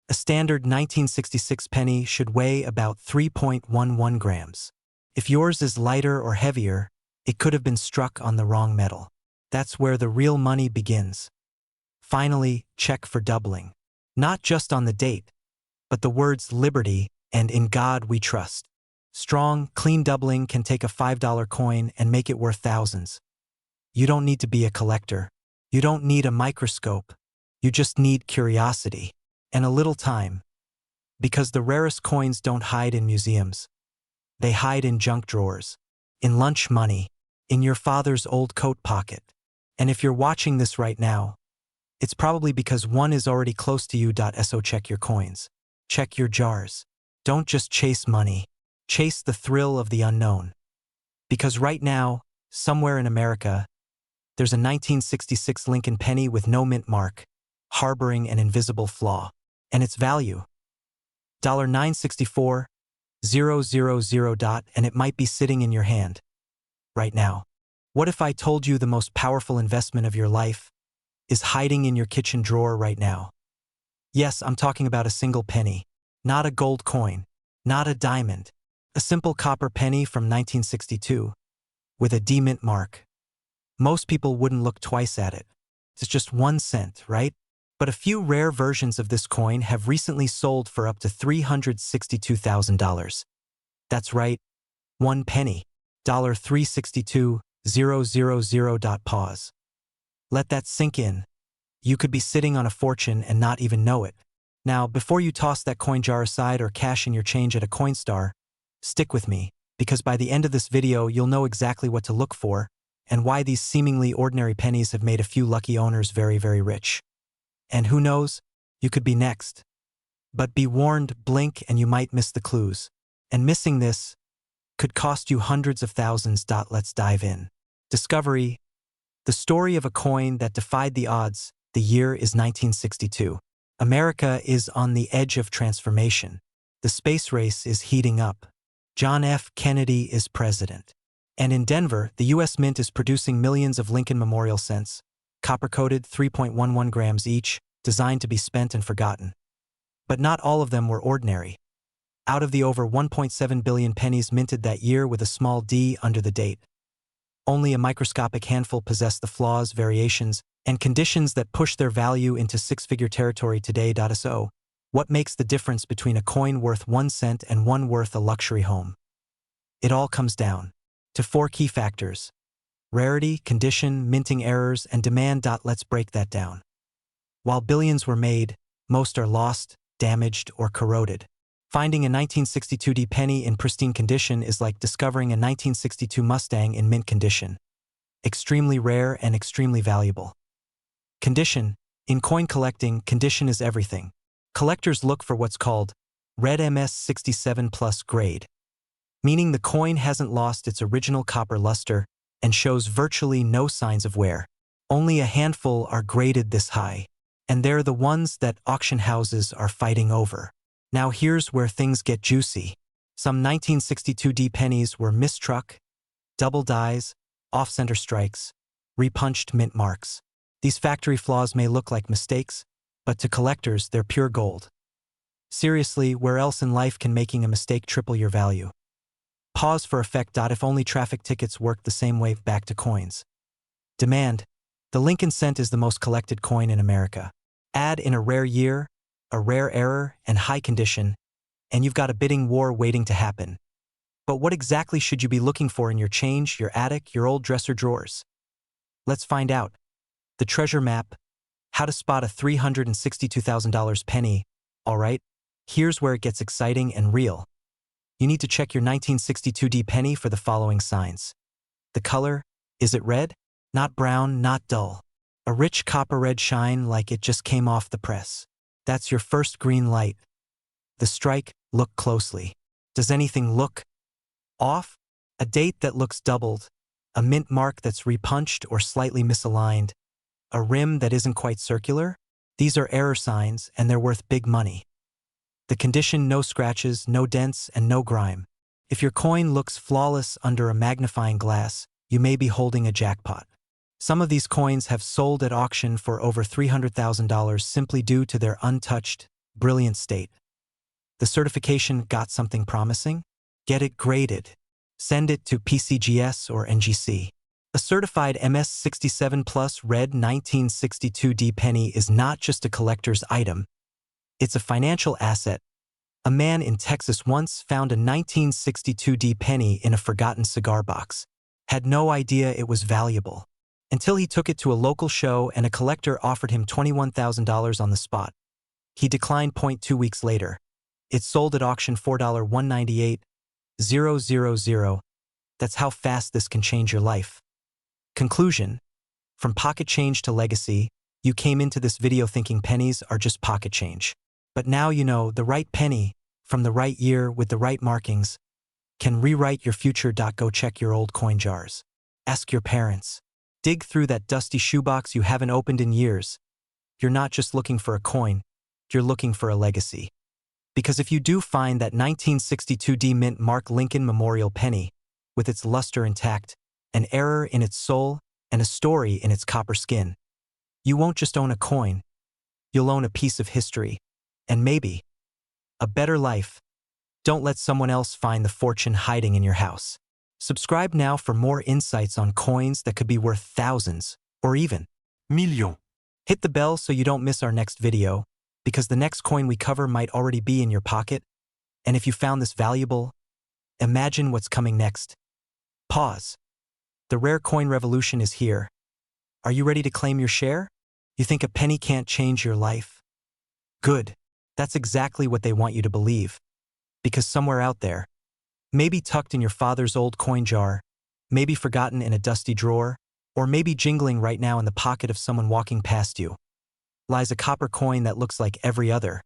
A standard 1966 penny should weigh about 3.11 grams. If yours is lighter or heavier, it could have been struck on the wrong metal. That's where the real money begins. Finally, check for doubling. Not just on the date, but the words liberty and in God we trust. Strong, clean doubling can take a $5 coin and make it worth thousands. You don't need to be a collector. You don't need a microscope. You just need curiosity and a little time. Because the rarest coins don't hide in museums. They hide in junk drawers, in lunch money, in your father's old coat pocket. And if you're watching this right now, it's probably because one is already close to you. So check your coins. Check your jars. Don't just chase money. Chase the thrill of the unknown. Because right now, somewhere in America, there's a 1966 Lincoln penny with no mint mark, harboring an invisible flaw. And its value? $964,000. And it might be sitting in your hand right now. What if I told you the most powerful investment of your life is hiding in your kitchen drawer right now? Yes, I'm talking about a single penny, not a gold coin, not a diamond, a simple copper penny from 1962 with a D mint mark. Most people wouldn't look twice at it. It's just 1 cent, right? But a few rare versions of this coin have recently sold for up to $362,000. That's right, 1 penny, $362,000. Pause. Let that sink in. You could be sitting on a fortune and not even know it. Now, before you toss that coin jar aside or cash in your change at a Coinstar, stick with me, because by the end of this video you'll know exactly what to look for and why these seemingly ordinary pennies have made a few lucky owners very, very rich. And who knows, you could be next. But be warned, blink and you might miss the clues. And missing this could cost you hundreds of thousands. Let's dive in. Discovery. The story of a coin that defied the odds. The year is 1962. America is on the edge of transformation. The space race is heating up. John F. Kennedy is president. And in Denver, the U.S. Mint is producing millions of Lincoln Memorial cents, copper-coated, 3.11 grams each, designed to be spent and forgotten. But not all of them were ordinary. Out of the over 1.7 billion pennies minted that year with a small D under the date, Only a microscopic handful possess the flaws, variations, and conditions that push their value into six-figure territory today. So, what makes the difference between a coin worth 1 cent and one worth a luxury home? It all comes down to 4 key factors: rarity, condition, minting errors, and demand. Let's break that down. While billions were made, most are lost, damaged, or corroded. Finding a 1962 penny in pristine condition is like discovering a 1962 Mustang in mint condition. Extremely rare and extremely valuable. Condition. In coin collecting, condition is everything. Collectors look for what's called red MS67 plus grade, meaning the coin hasn't lost its original copper luster and shows virtually no signs of wear. Only a handful are graded this high, and they're the ones that auction houses are fighting over. Now here's where things get juicy. Some 1962 pennies were mistruck, double dies, off-center strikes, repunched mint marks. These factory flaws may look like mistakes, but to collectors they're pure gold. Seriously, where else in life can making a mistake triple your value? Pause for effect. If only traffic tickets worked the same way. Back to coins. Demand. The Lincoln cent is the most collected coin in America. Add in a rare year, a rare error, and high condition, and you've got a bidding war waiting to happen. But what exactly should you be looking for in your change, your attic, your old dresser drawers? Let's find out. The treasure map. How to spot a $362,000 penny. All right, here's where it gets exciting and real. You need to check your 1962 penny for the following signs. The color. Is it red? Not brown, not dull. A rich copper red shine like it just came off the press. That's your first green light. The strike. Look closely. Does anything look off? A date that looks doubled, a mint mark that's repunched or slightly misaligned, a rim that isn't quite circular? These are error signs, and they're worth big money. The condition. No scratches, no dents, and no grime. If your coin looks flawless under a magnifying glass, you may be holding a jackpot. Some of these coins have sold at auction for over $300,000 simply due to their untouched, brilliant state. The certification. Got something promising? Get it graded. Send it to PCGS or NGC. A certified MS67 Plus red 1962 penny is not just a collector's item. It's a financial asset. A man in Texas once found a 1962 penny in a forgotten cigar box. Had no idea it was valuable, until he took it to a local show and a collector offered him $21,000 on the spot. He declined. 2 weeks later, it sold at auction for $198,000. That's how fast this can change your life. Conclusion. From pocket change to legacy, you came into this video thinking pennies are just pocket change. But now you know the right penny, from the right year with the right markings, can rewrite your future. Go check your old coin jars. Ask your parents. Dig through that dusty shoebox you haven't opened in years. You're not just looking for a coin, you're looking for a legacy. Because if you do find that 1962 mint mark Lincoln Memorial penny, with its luster intact, an error in its soul, and a story in its copper skin, you won't just own a coin, you'll own a piece of history, and maybe a better life. Don't let someone else find the fortune hiding in your house. Subscribe now for more insights on coins that could be worth thousands, or even millions. hit the bell so you don't miss our next video, because the next coin we cover might already be in your pocket. And if you found this valuable, imagine what's coming next. Pause. The rare coin revolution is here. Are you ready to claim your share? You think a penny can't change your life? Good. That's exactly what they want you to believe. Because somewhere out there, maybe tucked in your father's old coin jar, maybe forgotten in a dusty drawer, or maybe jingling right now in the pocket of someone walking past you, lies a copper coin that looks like every other.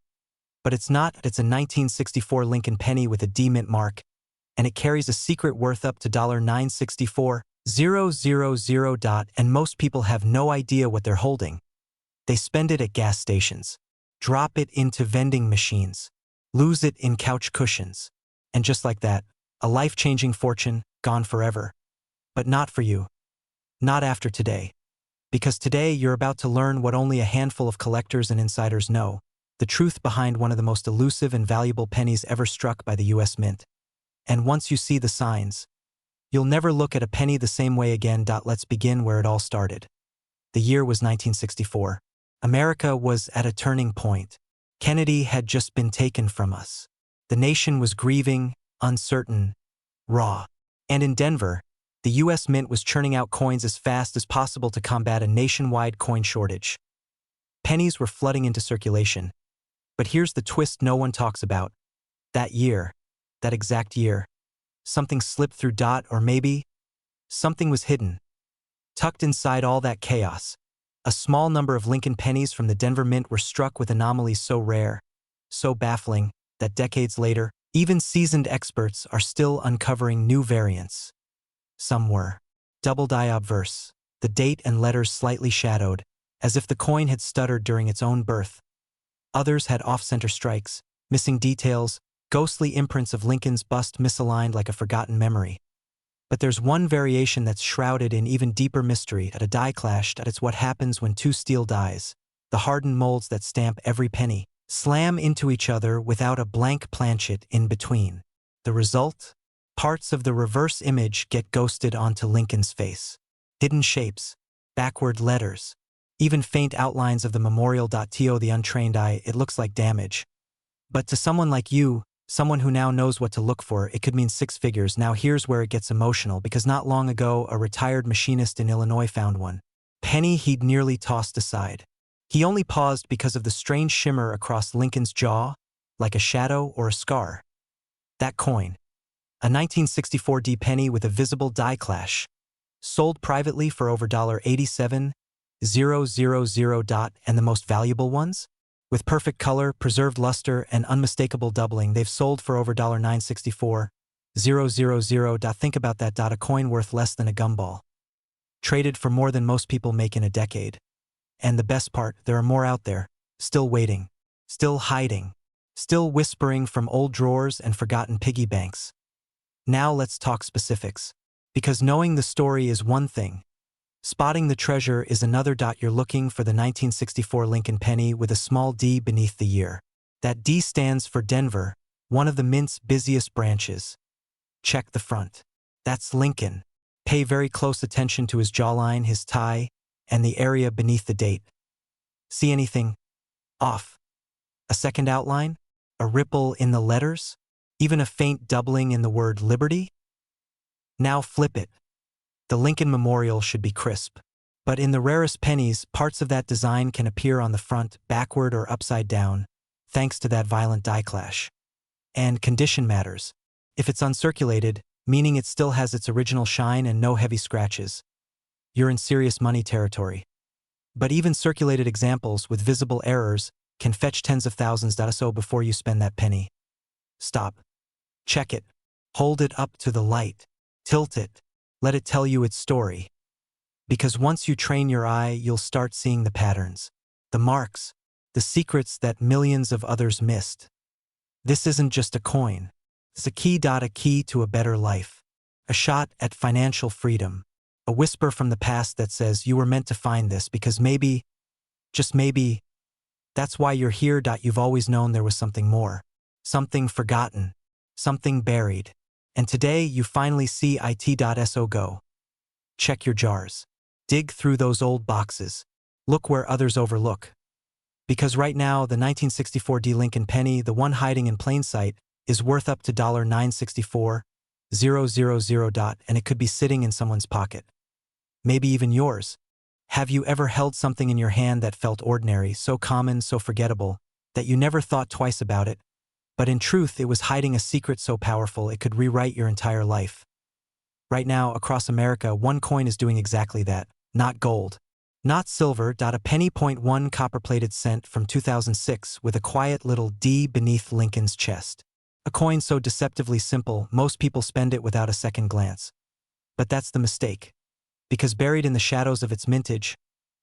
But it's not. It's a 1964 Lincoln penny with a D mint mark, and it carries a secret worth up to $964,000. And most people have no idea what they're holding. They spend it at gas stations, drop it into vending machines, lose it in couch cushions, and just like that, a life-changing fortune gone forever. But not for you. Not after today. Because today you're about to learn what only a handful of collectors and insiders know, the truth behind one of the most elusive and valuable pennies ever struck by the US Mint. And once you see the signs, You'll never look at a penny the same way again. Let's begin where it all started. The year was 1964. America was at a turning point. Kennedy had just been taken from us. The nation was grieving, uncertain, raw. And in Denver, the U.S. Mint was churning out coins as fast as possible to combat a nationwide coin shortage. Pennies were flooding into circulation. But here's the twist no one talks about. That year, that exact year, something slipped through. Or maybe something was hidden. Tucked inside all that chaos, a small number of Lincoln pennies from the Denver Mint were struck with anomalies so rare, so baffling, that decades later, even seasoned experts are still uncovering new variants. Some were double-die obverse, the date and letters slightly shadowed, as if the coin had stuttered during its own birth. Others had off-center strikes, missing details, ghostly imprints of Lincoln's bust misaligned like a forgotten memory. But there's one variation that's shrouded in even deeper mystery. At a die clash, it's what happens when two steel dies, the hardened molds that stamp every penny, slam into each other without a blank planchet in between. The result? Parts of the reverse image get ghosted onto Lincoln's face. Hidden shapes, backward letters, even faint outlines of the memorial. To the untrained eye, it looks like damage. But to someone like you, someone who now knows what to look for, it could mean six figures. Now here's where it gets emotional, because not long ago, a retired machinist in Illinois found one. Penny he'd nearly tossed aside. He only paused because of the strange shimmer across Lincoln's jaw, like a shadow or a scar. That coin, a 1964 D penny with a visible die clash, sold privately for over $87,000. And the most valuable ones? With perfect color, preserved luster, and unmistakable doubling, they've sold for over $964,000. Think about that. A coin worth less than a gumball. Traded for more than most people make in a decade. And the best part, there are more out there, still waiting, still hiding, still whispering from old drawers and forgotten piggy banks. Now let's talk specifics. Because knowing the story is one thing, spotting the treasure is another. You're looking for the 1964 Lincoln penny with a small d beneath the year. That D stands for Denver, one of the Mint's busiest branches. Check the front. That's Lincoln. Pay very close attention to his jawline, his tie, and the area beneath the date. See anything off? A second outline? A ripple in the letters? Even a faint doubling in the word liberty? Now flip it. The Lincoln Memorial should be crisp. But in the rarest pennies, parts of that design can appear on the front, backward or upside down, thanks to that violent die clash. And condition matters. If it's uncirculated, meaning it still has its original shine and no heavy scratches, you're in serious money territory. But even circulated examples with visible errors can fetch tens of thousands. So before you spend that penny, stop. Check it. Hold it up to the light. Tilt it. Let it tell you its story. Because once you train your eye, you'll start seeing the patterns, the marks, the secrets that millions of others missed. This isn't just a coin. It's a key to a better life. A shot at financial freedom. A whisper from the past that says you were meant to find this because maybe, just maybe, that's why you're here. You've always known there was something more. Something forgotten. Something buried. And today you finally see it. So go. Check your jars. Dig through those old boxes. Look where others overlook. Because right now, the 1964 D Lincoln penny, the one hiding in plain sight, is worth up to $964,000, and it could be sitting in someone's pocket. Maybe even yours. Have you ever held something in your hand that felt ordinary, so common, so forgettable, that you never thought twice about it? But in truth, it was hiding a secret so powerful it could rewrite your entire life. Right now, across America, one coin is doing exactly that. Not gold. Not silver. A penny .1 copper-plated cent from 2006 with a quiet little D beneath Lincoln's chest. A coin so deceptively simple, most people spend it without a second glance. But that's the mistake. Because buried in the shadows of its mintage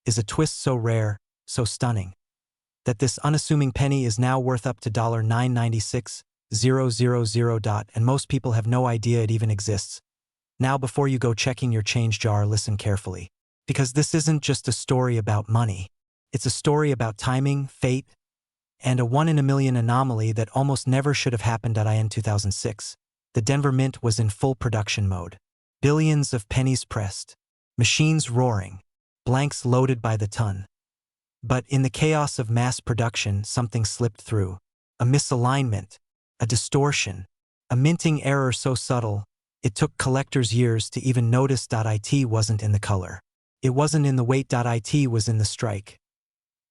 is a twist so rare, so stunning, that this unassuming penny is now worth up to $996,000, and most people have no idea it even exists. Now before you go checking your change jar, listen carefully. Because this isn't just a story about money. It's a story about timing, fate, and a one-in-a-million anomaly that almost never should have happened. In 2006, the Denver Mint was in full production mode. Billions of pennies pressed, machines roaring, blanks loaded by the ton. But in the chaos of mass production, something slipped through. A misalignment, a distortion, a minting error so subtle, it took collectors years to even notice. It wasn't in the color. It wasn't in the weight. It was in the strike.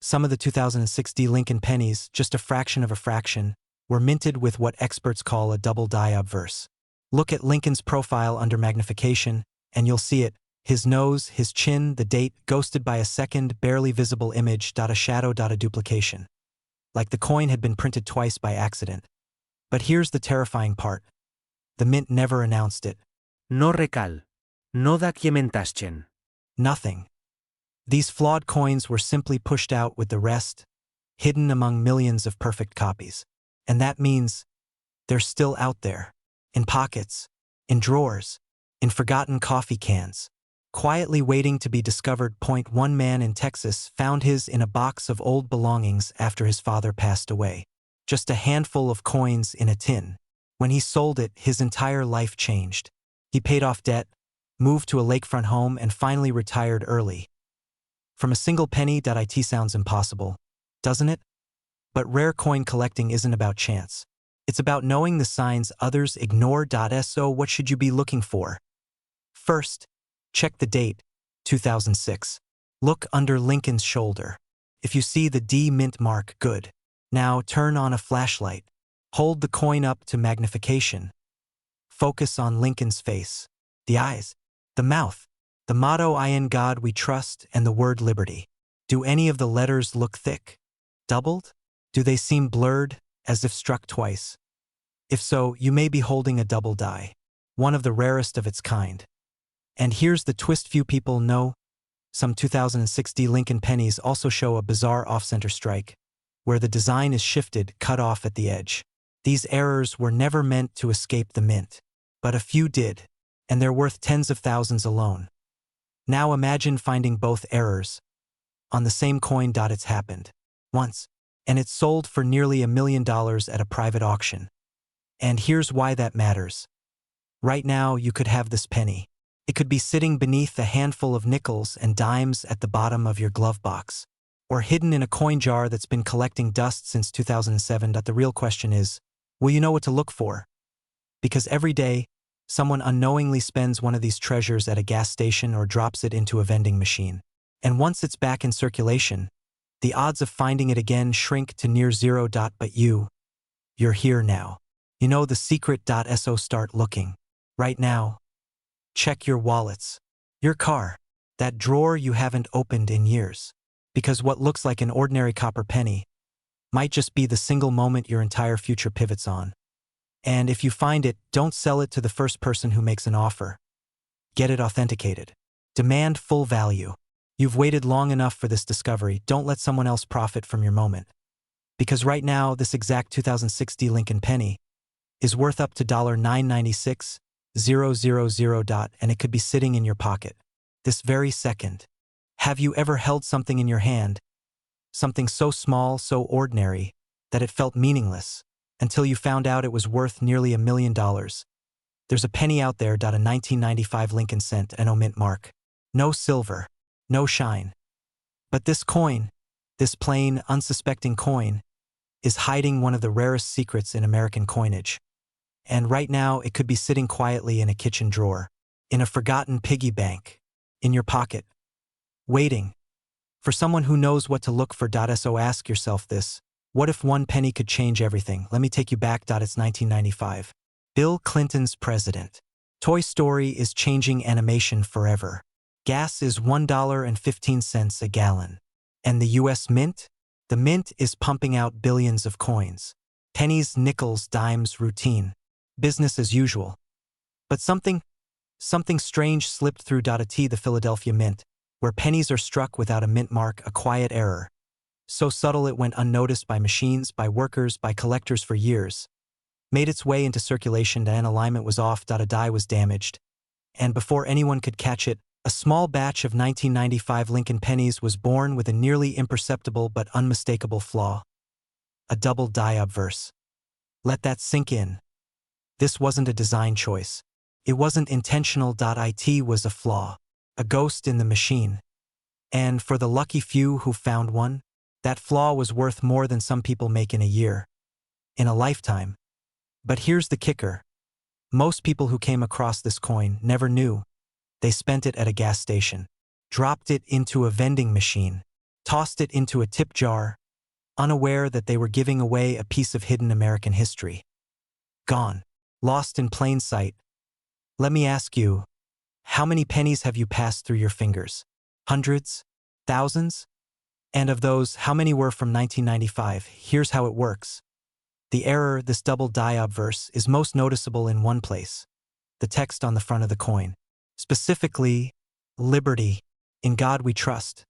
Some of the 2006 Lincoln pennies, just a fraction of a fraction, were minted with what experts call a double die obverse. Look at Lincoln's profile under magnification, and you'll see it. His nose, his chin, the date, ghosted by a second, barely visible image. A shadow. A duplication. Like the coin had been printed twice by accident. But here's the terrifying part. The mint never announced it. No recal. No documentación. Nothing. These flawed coins were simply pushed out with the rest, hidden among millions of perfect copies. And that means they're still out there, in pockets, in drawers, in forgotten coffee cans, quietly waiting to be discovered. One man in Texas found his in a box of old belongings after his father passed away. Just a handful of coins in a tin. When he sold it, his entire life changed. He paid off debt, moved to a lakefront home, and finally retired early. From a single penny. It sounds impossible, doesn't it? But rare coin collecting isn't about chance. It's about knowing the signs others ignore. So what should you be looking for? First, check the date, 2006. Look under Lincoln's shoulder. If you see the D mint mark, good. Now turn on a flashlight. Hold the coin up to magnification. Focus on Lincoln's face, the eyes, the mouth, the motto "In God We Trust" and the word liberty. Do any of the letters look thick? Doubled? Do they seem blurred, as if struck twice? If so, you may be holding a double die, one of the rarest of its kind. And here's the twist few people know. Some 2006 Lincoln pennies also show a bizarre off-center strike, where the design is shifted, cut off at the edge. These errors were never meant to escape the mint, but a few did, and they're worth tens of thousands alone. Now imagine finding both errors on the same coin. It's happened once, and it's sold for nearly $1 million at a private auction. And here's why that matters. Right now, you could have this penny. It could be sitting beneath a handful of nickels and dimes at the bottom of your glove box, or hidden in a coin jar that's been collecting dust since 2007. The real question is, will you know what to look for? Because every day, someone unknowingly spends one of these treasures at a gas station or drops it into a vending machine. And once it's back in circulation, the odds of finding it again shrink to near zero. But you're here now. You know the secret. So start looking. Right now. Check your wallets, your car, that drawer you haven't opened in years. Because what looks like an ordinary copper penny might just be the single moment your entire future pivots on. And if you find it, don't sell it to the first person who makes an offer. Get it authenticated. Demand full value. You've waited long enough for this discovery. Don't let someone else profit from your moment. Because right now, this exact 2006 Lincoln penny is worth up to $996,000, and it could be sitting in your pocket this very second. Have you ever held something in your hand, something so small, so ordinary, that it felt meaningless, until you found out it was worth nearly $1 million? There's a penny out there. A 1995 Lincoln centennial mint mark. No silver, no shine. But this coin, this plain, unsuspecting coin, is hiding one of the rarest secrets in American coinage. And right now, it could be sitting quietly in a kitchen drawer, in a forgotten piggy bank, in your pocket, waiting for someone who knows what to look for. So ask yourself this: what if one penny could change everything? Let me take you back. It's 1995. Bill Clinton's president. Toy Story is changing animation forever. Gas is $1.15 a gallon. And the US Mint? The Mint is pumping out billions of coins. Pennies, nickels, dimes, routine. Business as usual. But something strange slipped through. The Philadelphia Mint, where pennies are struck without a mint mark, a quiet error. So subtle it went unnoticed by machines, by workers, by collectors for years. Made its way into circulation. An alignment was off. A die was damaged. And before anyone could catch it, a small batch of 1995 Lincoln pennies was born with a nearly imperceptible but unmistakable flaw. A double die obverse. Let that sink in. This wasn't a design choice. It wasn't intentional. It was a flaw, a ghost in the machine. And for the lucky few who found one, that flaw was worth more than some people make in a year, in a lifetime. But here's the kicker. Most people who came across this coin never knew. They spent it at a gas station, dropped it into a vending machine, tossed it into a tip jar, unaware that they were giving away a piece of hidden American history. Gone. Lost in plain sight. Let me ask you, how many pennies have you passed through your fingers? Hundreds? Thousands? And of those, how many were from 1995? Here's how it works. The error, this double die obverse, is most noticeable in one place. The text on the front of the coin. Specifically, Liberty, in God we trust.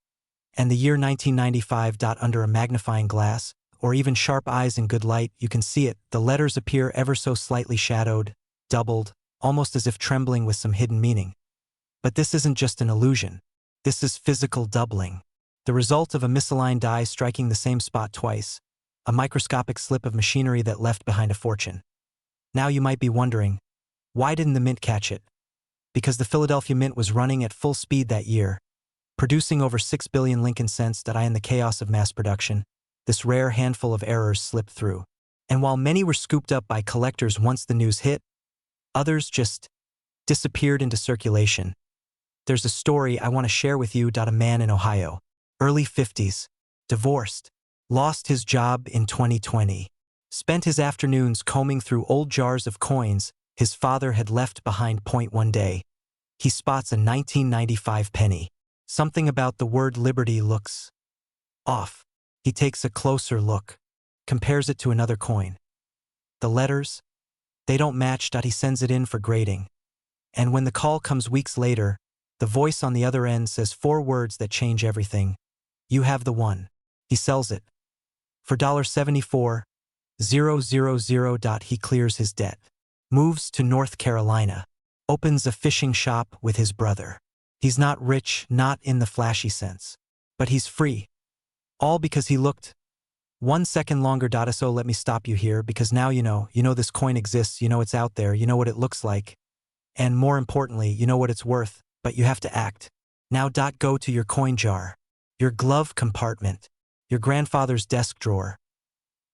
And the year 1995. Under a magnifying glass, or even sharp eyes in good light, you can see it. The letters appear ever so slightly shadowed, doubled, almost as if trembling with some hidden meaning. But this isn't just an illusion. This is physical doubling. The result of a misaligned die striking the same spot twice. A microscopic slip of machinery that left behind a fortune. Now you might be wondering, why didn't the mint catch it? Because the Philadelphia Mint was running at full speed that year, producing over 6 billion Lincoln cents. In the chaos of mass production, this rare handful of errors slipped through. And while many were scooped up by collectors once the news hit, others just disappeared into circulation. There's a story I want to share with you. A man in Ohio, early 50s, divorced, lost his job in 2020, spent his afternoons combing through old jars of coins his father had left behind. One day, he spots a 1995 penny. Something about the word liberty looks off. He takes a closer look, compares it to another coin. The letters, they don't match. He sends it in for grading. And when the call comes weeks later, the voice on the other end says 4 words that change everything. You have the one. He sells it. For $74,000. He clears his debt, moves to North Carolina, opens a fishing shop with his brother. He's not rich, not in the flashy sense, but he's free. All because he looked 1 second longer. So let me stop you here, because now you know this coin exists, you know it's out there, you know what it looks like, and more importantly, you know what it's worth, but you have to act. Now. Go to your coin jar, your glove compartment, your grandfather's desk drawer.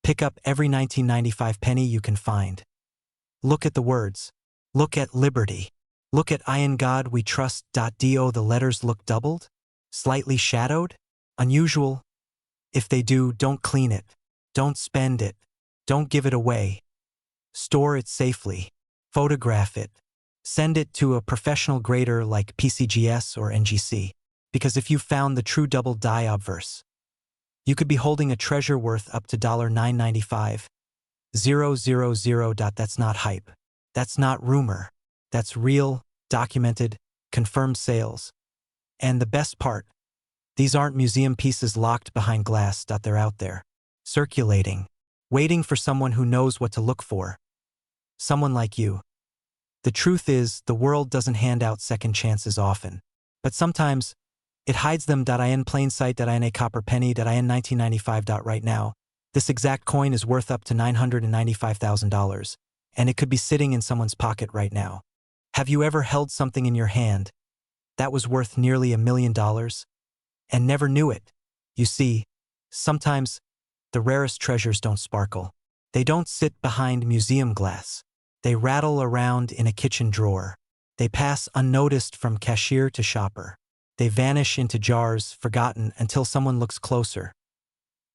Pick up every 1995 penny you can find. Look at the words. Look at liberty. Look at I in God we trust. Do the letters look doubled? Slightly shadowed? Unusual? If they do, don't clean it. Don't spend it. Don't give it away. Store it safely. Photograph it. Send it to a professional grader like PCGS or NGC. Because if you found the true double die obverse, you could be holding a treasure worth up to $995,000. That's not hype. That's not rumor. That's real, documented, confirmed sales. And the best part, these aren't museum pieces locked behind glass. They're out there, circulating, waiting for someone who knows what to look for. Someone like you. The truth is, the world doesn't hand out second chances often. But sometimes, it hides them. In plain sight. In a copper penny. In 1995. Right now, this exact coin is worth up to $995,000, and it could be sitting in someone's pocket right now. Have you ever held something in your hand that was worth nearly $1 million and never knew it? You see, sometimes the rarest treasures don't sparkle. They don't sit behind museum glass. They rattle around in a kitchen drawer. They pass unnoticed from cashier to shopper. They vanish into jars, forgotten until someone looks closer.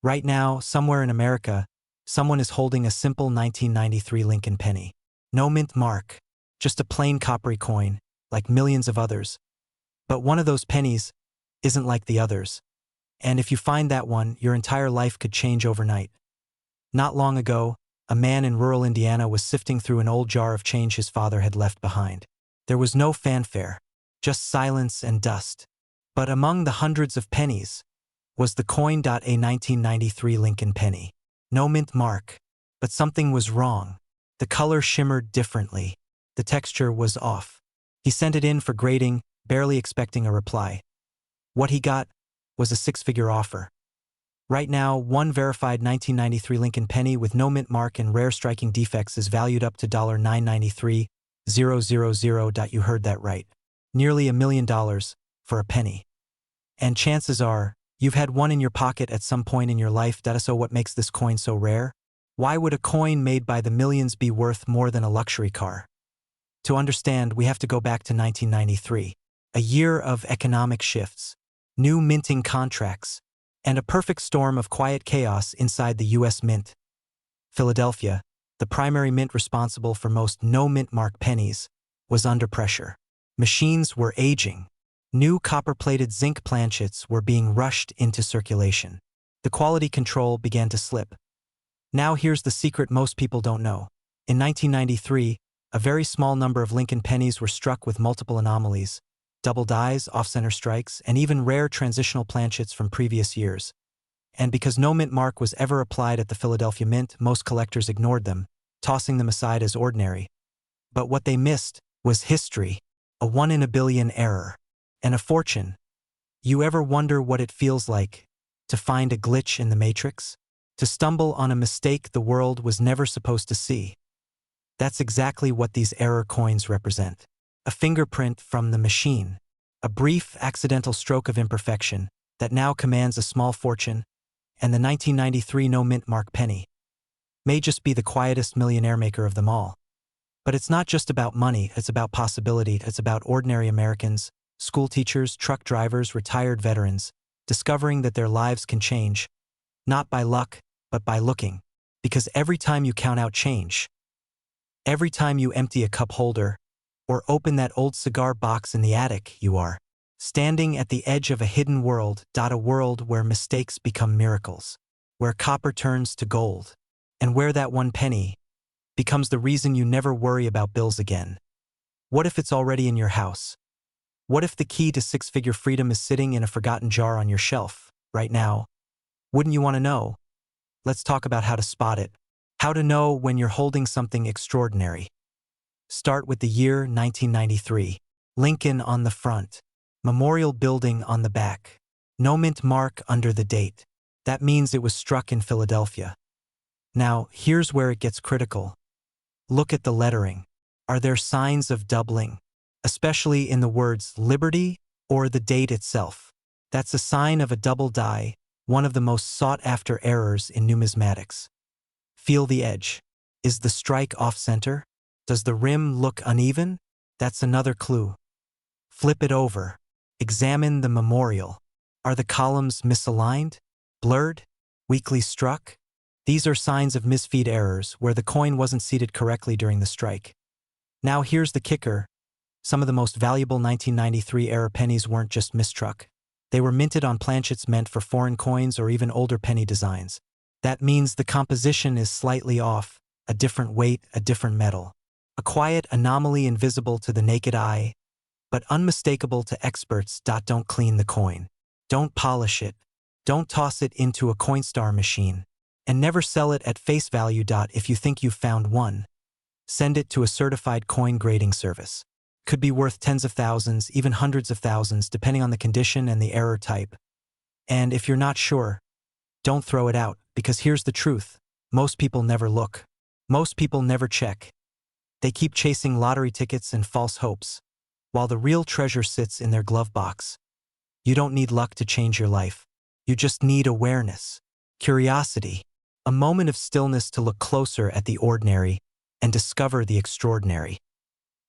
Right now, somewhere in America, someone is holding a simple 1993 Lincoln penny. No mint mark, just a plain coppery coin, like millions of others. But one of those pennies isn't like the others. And if you find that one, your entire life could change overnight. Not long ago, a man in rural Indiana was sifting through an old jar of change his father had left behind. There was no fanfare, just silence and dust. But among the hundreds of pennies was the coin. A 1993 Lincoln penny. No mint mark, but something was wrong. The color shimmered differently. The texture was off. He sent it in for grading, barely expecting a reply. What he got was a 6-figure offer. Right now, one verified 1993 Lincoln penny with no mint mark and rare striking defects is valued up to $993,000. 000. You heard that right. Nearly $1 million for a penny. And chances are, you've had one in your pocket at some point in your life. That is so what makes this coin so rare. Why would a coin made by the millions be worth more than a luxury car? To understand, we have to go back to 1993, a year of economic shifts, new minting contracts, and a perfect storm of quiet chaos inside the U.S. Mint. Philadelphia, the primary mint responsible for most no-mint mark pennies, was under pressure. Machines were aging. New copper-plated zinc planchets were being rushed into circulation. The quality control began to slip. Now here's the secret most people don't know. In 1993, a very small number of Lincoln pennies were struck with multiple anomalies, double dies, off-center strikes, and even rare transitional planchets from previous years. And because no mint mark was ever applied at the Philadelphia Mint, most collectors ignored them, tossing them aside as ordinary. But what they missed was history, a 1 in a billion error, and a fortune. You ever wonder what it feels like to find a glitch in the matrix? To stumble on a mistake the world was never supposed to see? That's exactly what these error coins represent. A fingerprint from the machine, a brief accidental stroke of imperfection that now commands a small fortune, and the 1993 no-mint mark penny may just be the quietest millionaire maker of them all. But it's not just about money, it's about possibility, it's about ordinary Americans, school teachers, truck drivers, retired veterans, discovering that their lives can change, not by luck, but by looking. Because every time you count out change, every time you empty a cup holder, or open that old cigar box in the attic, you are standing at the edge of a hidden world, a world where mistakes become miracles, where copper turns to gold, and where that one penny becomes the reason you never worry about bills again. What if it's already in your house? What if the key to six-figure freedom is sitting in a forgotten jar on your shelf right now? Wouldn't you want to know? Let's talk about how to spot it. How to know when you're holding something extraordinary. Start with the year 1993. Lincoln on the front. Memorial Building on the back. No mint mark under the date. That means it was struck in Philadelphia. Now, here's where it gets critical. Look at the lettering. Are there signs of doubling? Especially in the words liberty or the date itself. That's a sign of a double die, one of the most sought-after errors in numismatics. Feel the edge. Is the strike off-center? Does the rim look uneven? That's another clue. Flip it over. Examine the memorial. Are the columns misaligned? Blurred? Weakly struck? These are signs of misfeed errors where the coin wasn't seated correctly during the strike. Now here's the kicker. Some of the most valuable 1993 era pennies weren't just mistruck. They were minted on planchets meant for foreign coins or even older penny designs. That means the composition is slightly off, a different weight, a different metal. A quiet anomaly invisible to the naked eye, but unmistakable to experts. Don't clean the coin. Don't polish it. Don't toss it into a Coinstar machine. And never sell it at face value. If you think you've found one, send it to a certified coin grading service. Could be worth tens of thousands, even hundreds of thousands, depending on the condition and the error type. And if you're not sure, don't throw it out, because here's the truth. Most people never look. Most people never check. They keep chasing lottery tickets and false hopes, while the real treasure sits in their glove box. You don't need luck to change your life. You just need awareness, curiosity, a moment of stillness to look closer at the ordinary and discover the extraordinary.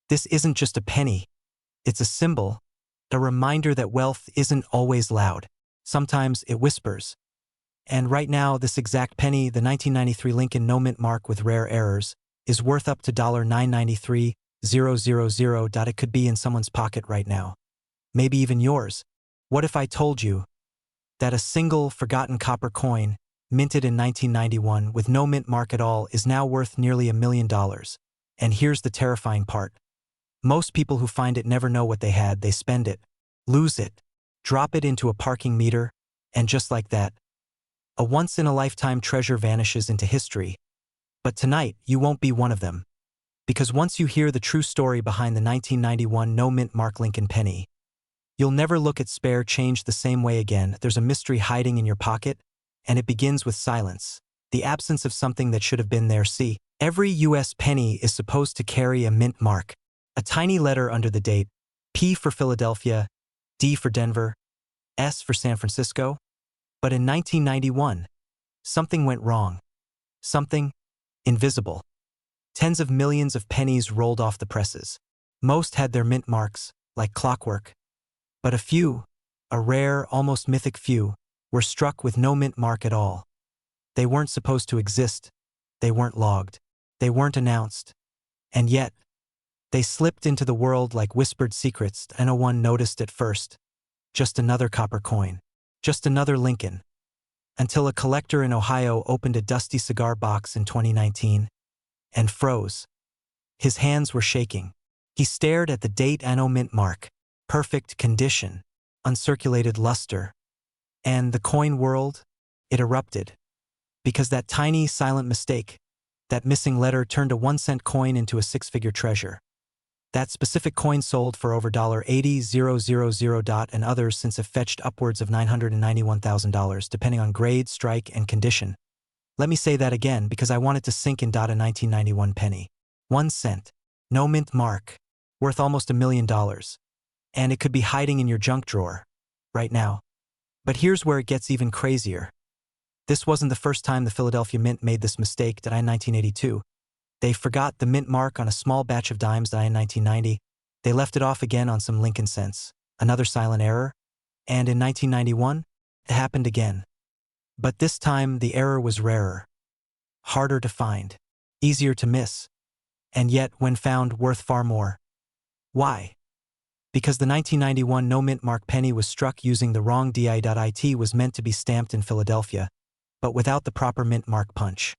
This isn't just a penny. It's a symbol, a reminder that wealth isn't always loud. Sometimes it whispers. And right now, this exact penny, the 1993 Lincoln no mint mark with rare errors, is worth up to $993,000. It could be in someone's pocket right now. Maybe even yours. What if I told you that a single forgotten copper coin, minted in 1991 with no mint mark at all, is now worth nearly $1 million? And here's the terrifying part. Most people who find it never know what they had. They spend it, lose it, drop it into a parking meter, and just like that, a once-in-a-lifetime treasure vanishes into history. But tonight, you won't be one of them. Because once you hear the true story behind the 1991 no mint mark Lincoln penny, you'll never look at spare change the same way again. There's a mystery hiding in your pocket, and it begins with silence. The absence of something that should have been there. See, every U.S. penny is supposed to carry a mint mark. A tiny letter under the date, P for Philadelphia, D for Denver, S for San Francisco. But in 1991, something went wrong. Something invisible. Tens of millions of pennies rolled off the presses. Most had their mint marks, like clockwork. But a few, a rare, almost mythic few, were struck with no mint mark at all. They weren't supposed to exist. They weren't logged. They weren't announced. And yet, they slipped into the world like whispered secrets and no one noticed at first. Just another copper coin. Just another Lincoln. Until a collector in Ohio opened a dusty cigar box in 2019 and froze. His hands were shaking. He stared at the date and no mint mark. Perfect condition. Uncirculated luster. And the coin world, it erupted. Because that tiny, silent mistake, that missing letter turned a 1-cent coin into a 6-figure treasure. That specific coin sold for over $80,000 and others since have fetched upwards of $991,000 depending on grade, strike, and condition. Let me say that again because I want it to sink in. A 1991 penny. 1 cent. No mint mark. Worth almost $1 million. And it could be hiding in your junk drawer. Right now. But here's where it gets even crazier. This wasn't the first time the Philadelphia Mint made this mistake. In 1982. They forgot the mint mark on a small batch of dimes. In 1990, they left it off again on some Lincoln cents. Another silent error. And in 1991, it happened again. But this time, the error was rarer. Harder to find. Easier to miss. And yet, when found, worth far more. Why? Because the 1991 no mint mark penny was struck using the wrong DI. It was meant to be stamped in Philadelphia, but without the proper mint mark punch.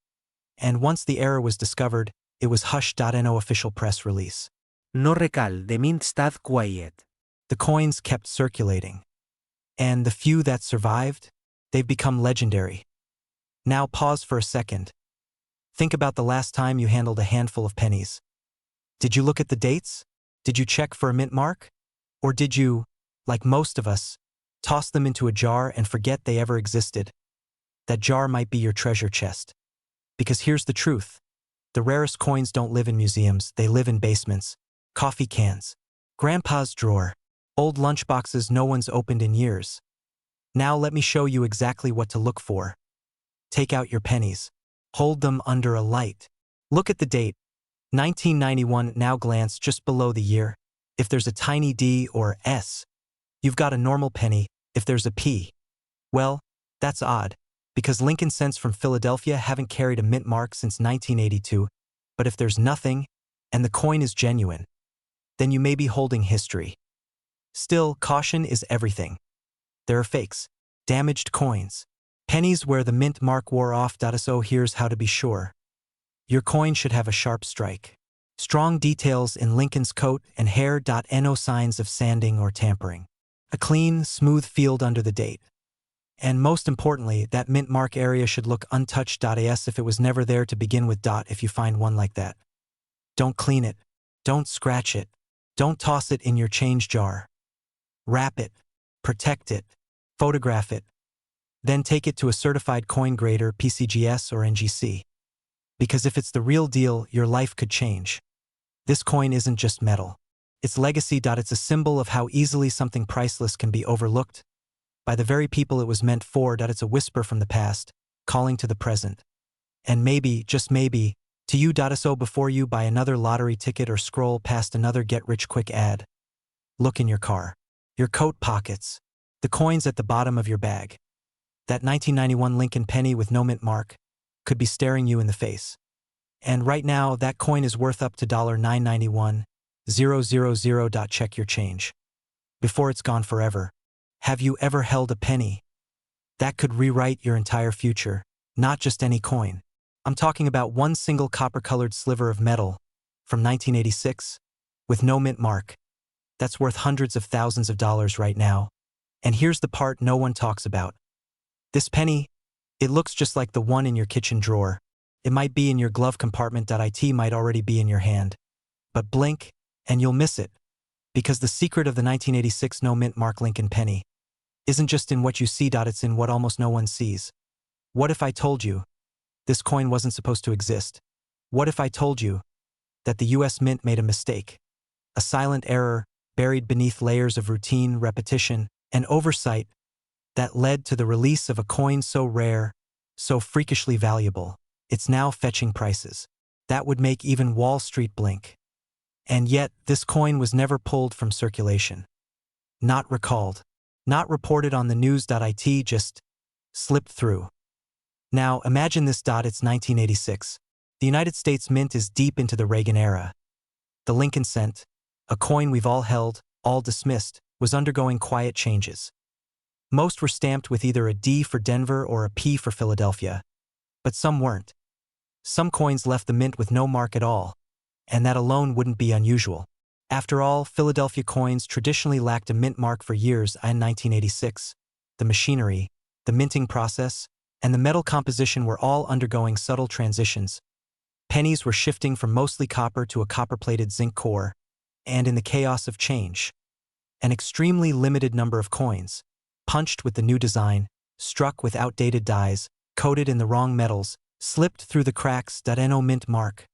And once the error was discovered, it was hushed. No official press release. No recal, the mint stayed quiet. The coins kept circulating. And the few that survived, they've become legendary. Now pause for a second. Think about the last time you handled a handful of pennies. Did you look at the dates? Did you check for a mint mark? Or did you, like most of us, toss them into a jar and forget they ever existed? That jar might be your treasure chest. Because here's the truth. The rarest coins don't live in museums, they live in basements, coffee cans, grandpa's drawer, old lunchboxes no one's opened in years. Now let me show you exactly what to look for. Take out your pennies. Hold them under a light. Look at the date. 1991. Now glance just below the year. If there's a tiny D or S, you've got a normal penny. If there's a P, well, that's odd. Because Lincoln cents from Philadelphia haven't carried a mint mark since 1982, but if there's nothing, and the coin is genuine, then you may be holding history. Still, caution is everything. There are fakes, damaged coins, pennies where the mint mark wore off. So here's how to be sure. Your coin should have a sharp strike. Strong details in Lincoln's coat and hair. No signs of sanding or tampering. A clean, smooth field under the date. And most importantly, that mint mark area should look untouched. As if it was never there to begin with. If you find one like that, don't clean it. Don't scratch it. Don't toss it in your change jar. Wrap it. Protect it. Photograph it. Then take it to a certified coin grader, PCGS or NGC. Because if it's the real deal, your life could change. This coin isn't just metal. It's legacy. It's a symbol of how easily something priceless can be overlooked by the very people it was meant for. It's a whisper from the past, calling to the present. And maybe, just maybe, to you. So before you buy another lottery ticket or scroll past another get-rich-quick ad, look in your car, your coat pockets, the coins at the bottom of your bag. That 1991 Lincoln penny with no mint mark could be staring you in the face. And right now, that coin is worth up to $991,000. Check your change before it's gone forever. Have you ever held a penny? That could rewrite your entire future, not just any coin. I'm talking about one single copper-colored sliver of metal from 1986 with no mint mark. That's worth hundreds of thousands of dollars right now. And here's the part no one talks about. This penny, it looks just like the one in your kitchen drawer. It might be in your glove compartment. It might already be in your hand. But blink, and you'll miss it. Because the secret of the 1986 no mint mark Lincoln penny isn't just in what you see. It's in what almost no one sees. What if I told you this coin wasn't supposed to exist? What if I told you that the US Mint made a mistake? A silent error buried beneath layers of routine, repetition, and oversight that led to the release of a coin so rare, so freakishly valuable. It's now fetching prices that would make even Wall Street blink. And yet, this coin was never pulled from circulation. Not recalled. Not reported on the news.it, just slipped through. Now, imagine this. It's 1986. The United States Mint is deep into the Reagan era. The Lincoln cent, a coin we've all held, all dismissed, was undergoing quiet changes. Most were stamped with either a D for Denver or a P for Philadelphia, but some weren't. Some coins left the mint with no mark at all, and that alone wouldn't be unusual. After all, Philadelphia coins traditionally lacked a mint mark for years. In 1986, the machinery, the minting process, and the metal composition were all undergoing subtle transitions. Pennies were shifting from mostly copper to a copper-plated zinc core, and in the chaos of change, an extremely limited number of coins, punched with the new design, struck with outdated dies, coated in the wrong metals, slipped through the cracks. No mint mark.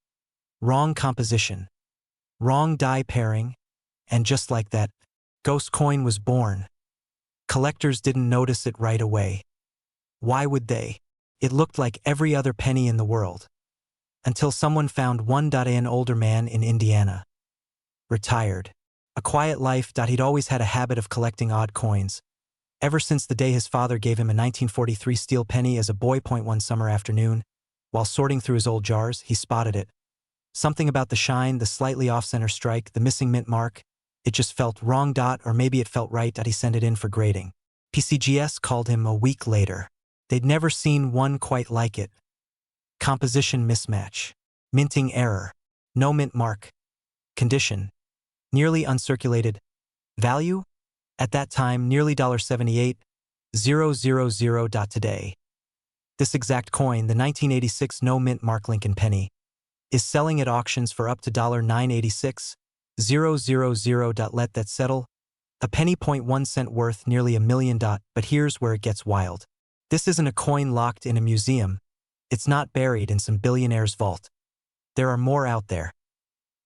Wrong composition. Wrong die pairing. And just like that, ghost coin was born. Collectors didn't notice it right away. Why would they? It looked like every other penny in the world. Until someone found one. An older man in Indiana. Retired. A quiet life. He'd always had a habit of collecting odd coins. Ever since the day his father gave him a 1943 steel penny as a boy. One summer afternoon, while sorting through his old jars, he spotted it. Something about the shine, the slightly off-center strike, the missing mint mark, it just felt wrong. Or maybe it felt right. He sent it in for grading. PCGS called him a week later. They'd never seen one quite like it. Composition mismatch. Minting error. No mint mark. Condition. Nearly uncirculated. Value? At that time, nearly $78,000. Today, this exact coin, the 1986 no mint mark Lincoln penny, is selling at auctions for up to $986,000. Let that settle. A penny. 1 cent worth nearly $1 million. But here's where it gets wild. This isn't a coin locked in a museum. It's not buried in some billionaire's vault. There are more out there.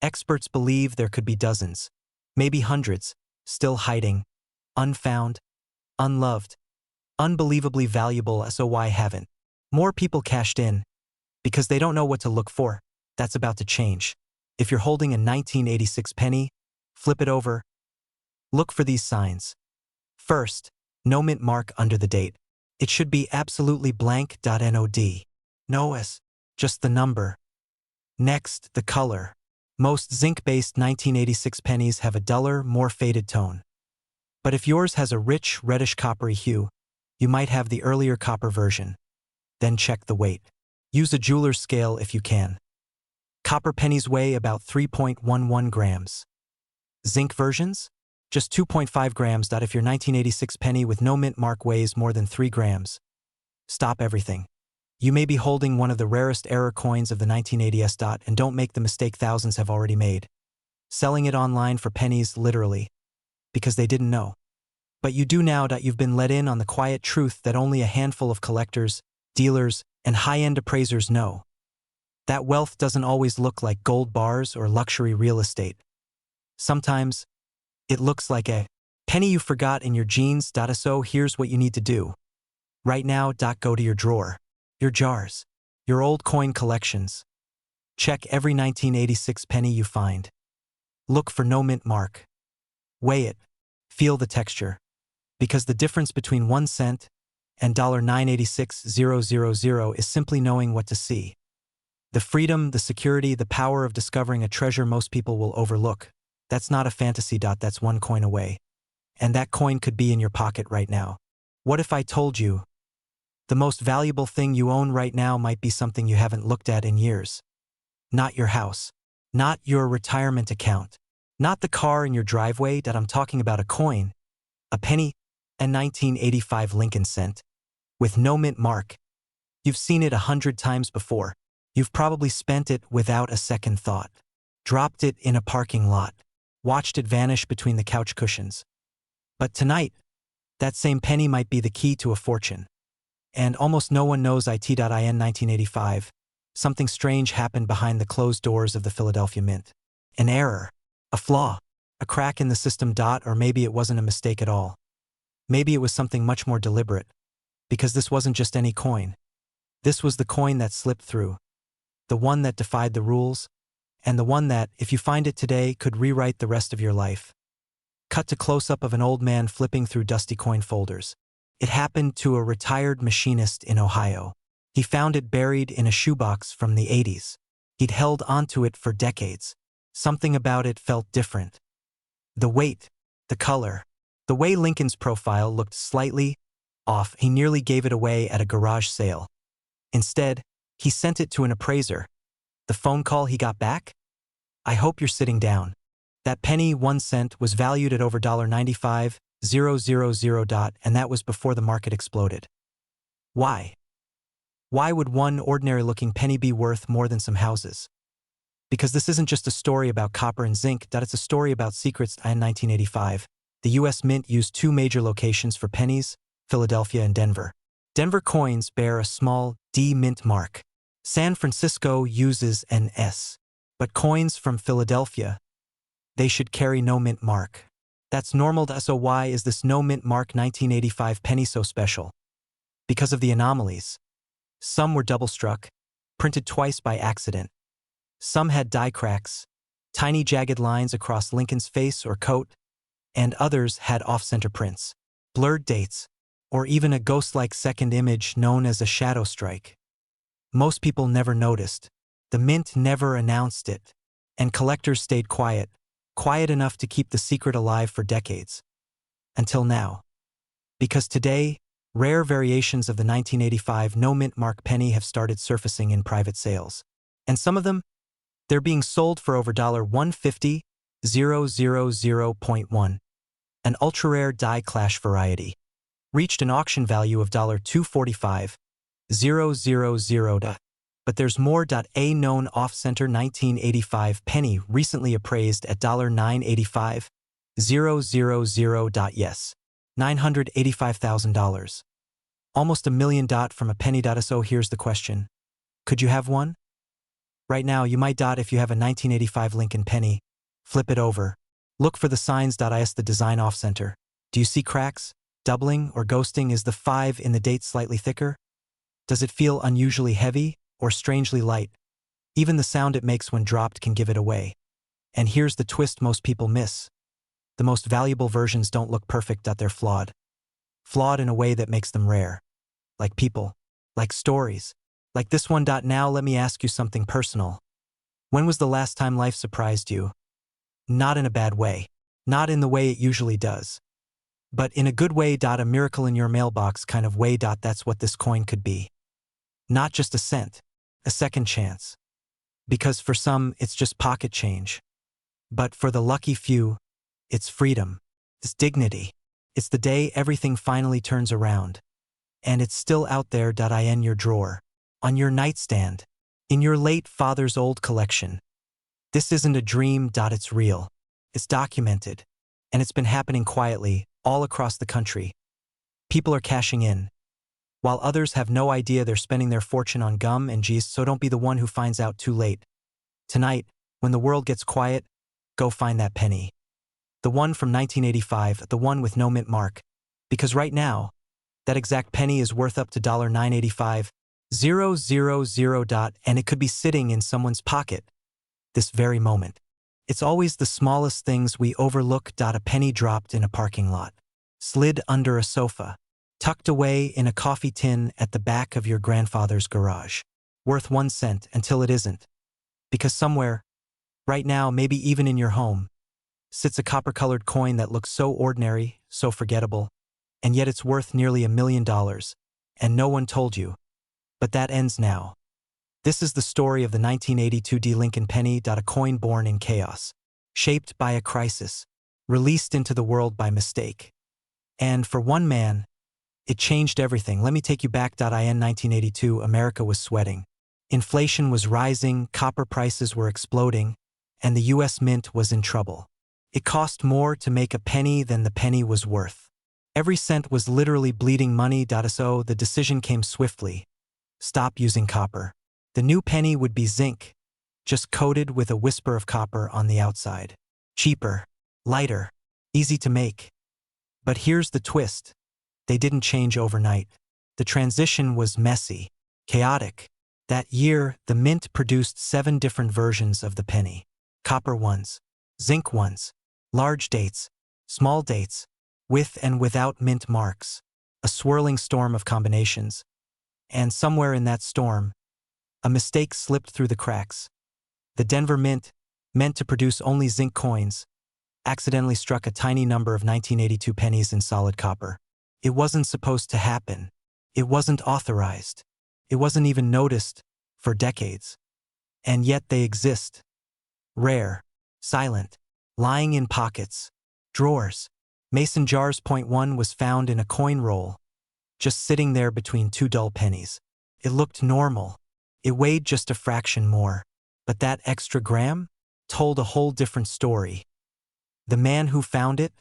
Experts believe there could be dozens, maybe hundreds, still hiding, unfound, unloved, unbelievably valuable. So why haven't more people cashed in? Because they don't know what to look for. That's about to change. If you're holding a 1986 penny, flip it over. Look for these signs. First, no mint mark under the date. It should be absolutely blank. NOD. No S, just the number. Next, the color. Most zinc-based 1986 pennies have a duller, more faded tone. But if yours has a rich, reddish coppery hue, you might have the earlier copper version. Then check the weight. Use a jeweler's scale if you can. Copper pennies weigh about 3.11 grams. Zinc versions? Just 2.5 grams. If your 1986 penny with no mint mark weighs more than 3 grams, stop everything. You may be holding one of the rarest error coins of the 1980s. And don't make the mistake thousands have already made. Selling it online for pennies, literally. Because they didn't know. But you do now. You've been let in on the quiet truth that only a handful of collectors, dealers, and high-end appraisers know. That wealth doesn't always look like gold bars or luxury real estate. Sometimes, it looks like a penny you forgot in your jeans. So here's what you need to do. Right now. Go to your drawer, your jars, your old coin collections. Check every 1986 penny you find. Look for no mint mark. Weigh it. Feel the texture. Because the difference between 1 cent and $986,000 is simply knowing what to see. The freedom, the security, the power of discovering a treasure most people will overlook. That's not a fantasy. That's one coin away. And that coin could be in your pocket right now. What if I told you the most valuable thing you own right now might be something you haven't looked at in years? Not your house. Not your retirement account. Not the car in your driveway. I'm talking about a coin. A penny. A 1985 Lincoln cent. With no mint mark. You've seen it 100 times before. You've probably spent it without a second thought. Dropped it in a parking lot. Watched it vanish between the couch cushions. But tonight, that same penny might be the key to a fortune. And almost no one knows it. In 1985, something strange happened behind the closed doors of the Philadelphia Mint. An error. A flaw, a crack in the system. Or maybe it wasn't a mistake at all. Maybe it was something much more deliberate, because this wasn't just any coin. This was the coin that slipped through, the one that defied the rules, and the one that, if you find it today, could rewrite the rest of your life. Cut to close-up of an old man flipping through dusty coin folders. It happened to a retired machinist in Ohio. He found it buried in a shoebox from the 80s. He'd held onto it for decades. Something about it felt different. The weight, the color, the way Lincoln's profile looked slightly off. He nearly gave it away at a garage sale. Instead, he sent it to an appraiser. The phone call he got back? "I hope you're sitting down. That penny, 1 cent, was valued at over $95,000, and that was before the market exploded." Why? Why would one ordinary-looking penny be worth more than some houses? Because this isn't just a story about copper and zinc. It's a story about secrets. In 1985, the U.S. Mint used 2 major locations for pennies, Philadelphia and Denver. Denver coins bear a small D mint mark. San Francisco uses an S. But coins from Philadelphia, they should carry no mint mark. That's normal. So why is this no mint mark 1985 penny so special? Because of the anomalies. Some were double-struck, printed twice by accident. Some had die cracks, tiny jagged lines across Lincoln's face or coat, and others had off-center prints, blurred dates, or even a ghost-like second image known as a shadow strike. Most people never noticed. The mint never announced it, and collectors stayed quiet enough to keep the secret alive for decades. Until now. Because today, rare variations of the 1985 no mint mark penny have started surfacing in private sales. And some of them, they're being sold for over $150,000.1. An ultra-rare die clash variety reached an auction value of $245,000. But there's more. A known off-center 1985 penny recently appraised at $985,000. Yes, $985,000. Almost $1 million from a penny. So here's the question. Could you have one? Right now, you might. If you have a 1985 Lincoln penny, flip it over. Look for the signs. Is the design off-center? Do you see cracks, doubling, or ghosting? Is the 5 in the date slightly thicker? Does it feel unusually heavy or strangely light? Even the sound it makes when dropped can give it away. And here's the twist most people miss. The most valuable versions don't look perfect. They're flawed. Flawed in a way that makes them rare. Like people. Like stories. Like this one. Now let me ask you something personal. When was the last time life surprised you? Not in a bad way. Not in the way it usually does. But in a good way. A miracle in your mailbox kind of way. That's what this coin could be. Not just a cent. A second chance. Because for some, it's just pocket change. But for the lucky few, it's freedom. It's dignity. It's the day everything finally turns around. And it's still out there. In your drawer. On your nightstand. In your late father's old collection. This isn't a dream. It's real. It's documented. And it's been happening quietly, all across the country. People are cashing in. While others have no idea they're spending their fortune on gum and G's. So don't be the one who finds out too late. Tonight, when the world gets quiet, go find that penny. The one from 1985, the one with no mint mark. Because right now, that exact penny is worth up to $985,000, and it could be sitting in someone's pocket. This very moment. It's always the smallest things we overlook. A penny dropped in a parking lot. Slid under a sofa. Tucked away in a coffee tin at the back of your grandfather's garage. Worth 1 cent until it isn't. Because somewhere, right now, maybe even in your home, sits a copper-colored coin that looks so ordinary, so forgettable, and yet it's worth nearly $1 million, and no one told you. But that ends now. This is the story of the 1982 D. Lincoln penny. A coin born in chaos, shaped by a crisis, released into the world by mistake. And for one man, it changed everything. Let me take you back. In 1982, America was sweating. Inflation was rising, copper prices were exploding, and the U.S. Mint was in trouble. It cost more to make a penny than the penny was worth. Every cent was literally bleeding money. So the decision came swiftly. Stop using copper. The new penny would be zinc, just coated with a whisper of copper on the outside. cheaper, lighter, easy to make. But here's the twist. They didn't change overnight. The transition was messy, chaotic. That year, the mint produced 7 different versions of the penny. Copper ones, zinc ones, large dates, small dates, with and without mint marks. A swirling storm of combinations. And somewhere in that storm, a mistake slipped through the cracks. The Denver Mint, meant to produce only zinc coins, accidentally struck a tiny number of 1982 pennies in solid copper. It wasn't supposed to happen. It wasn't authorized. It wasn't even noticed for decades. And yet they exist. Rare, silent, lying in pockets, drawers. Mason jars. Point 1 was found in a coin roll, just sitting there between 2 dull pennies. It looked normal. It weighed just a fraction more. But that extra gram told a whole different story. The man who found it,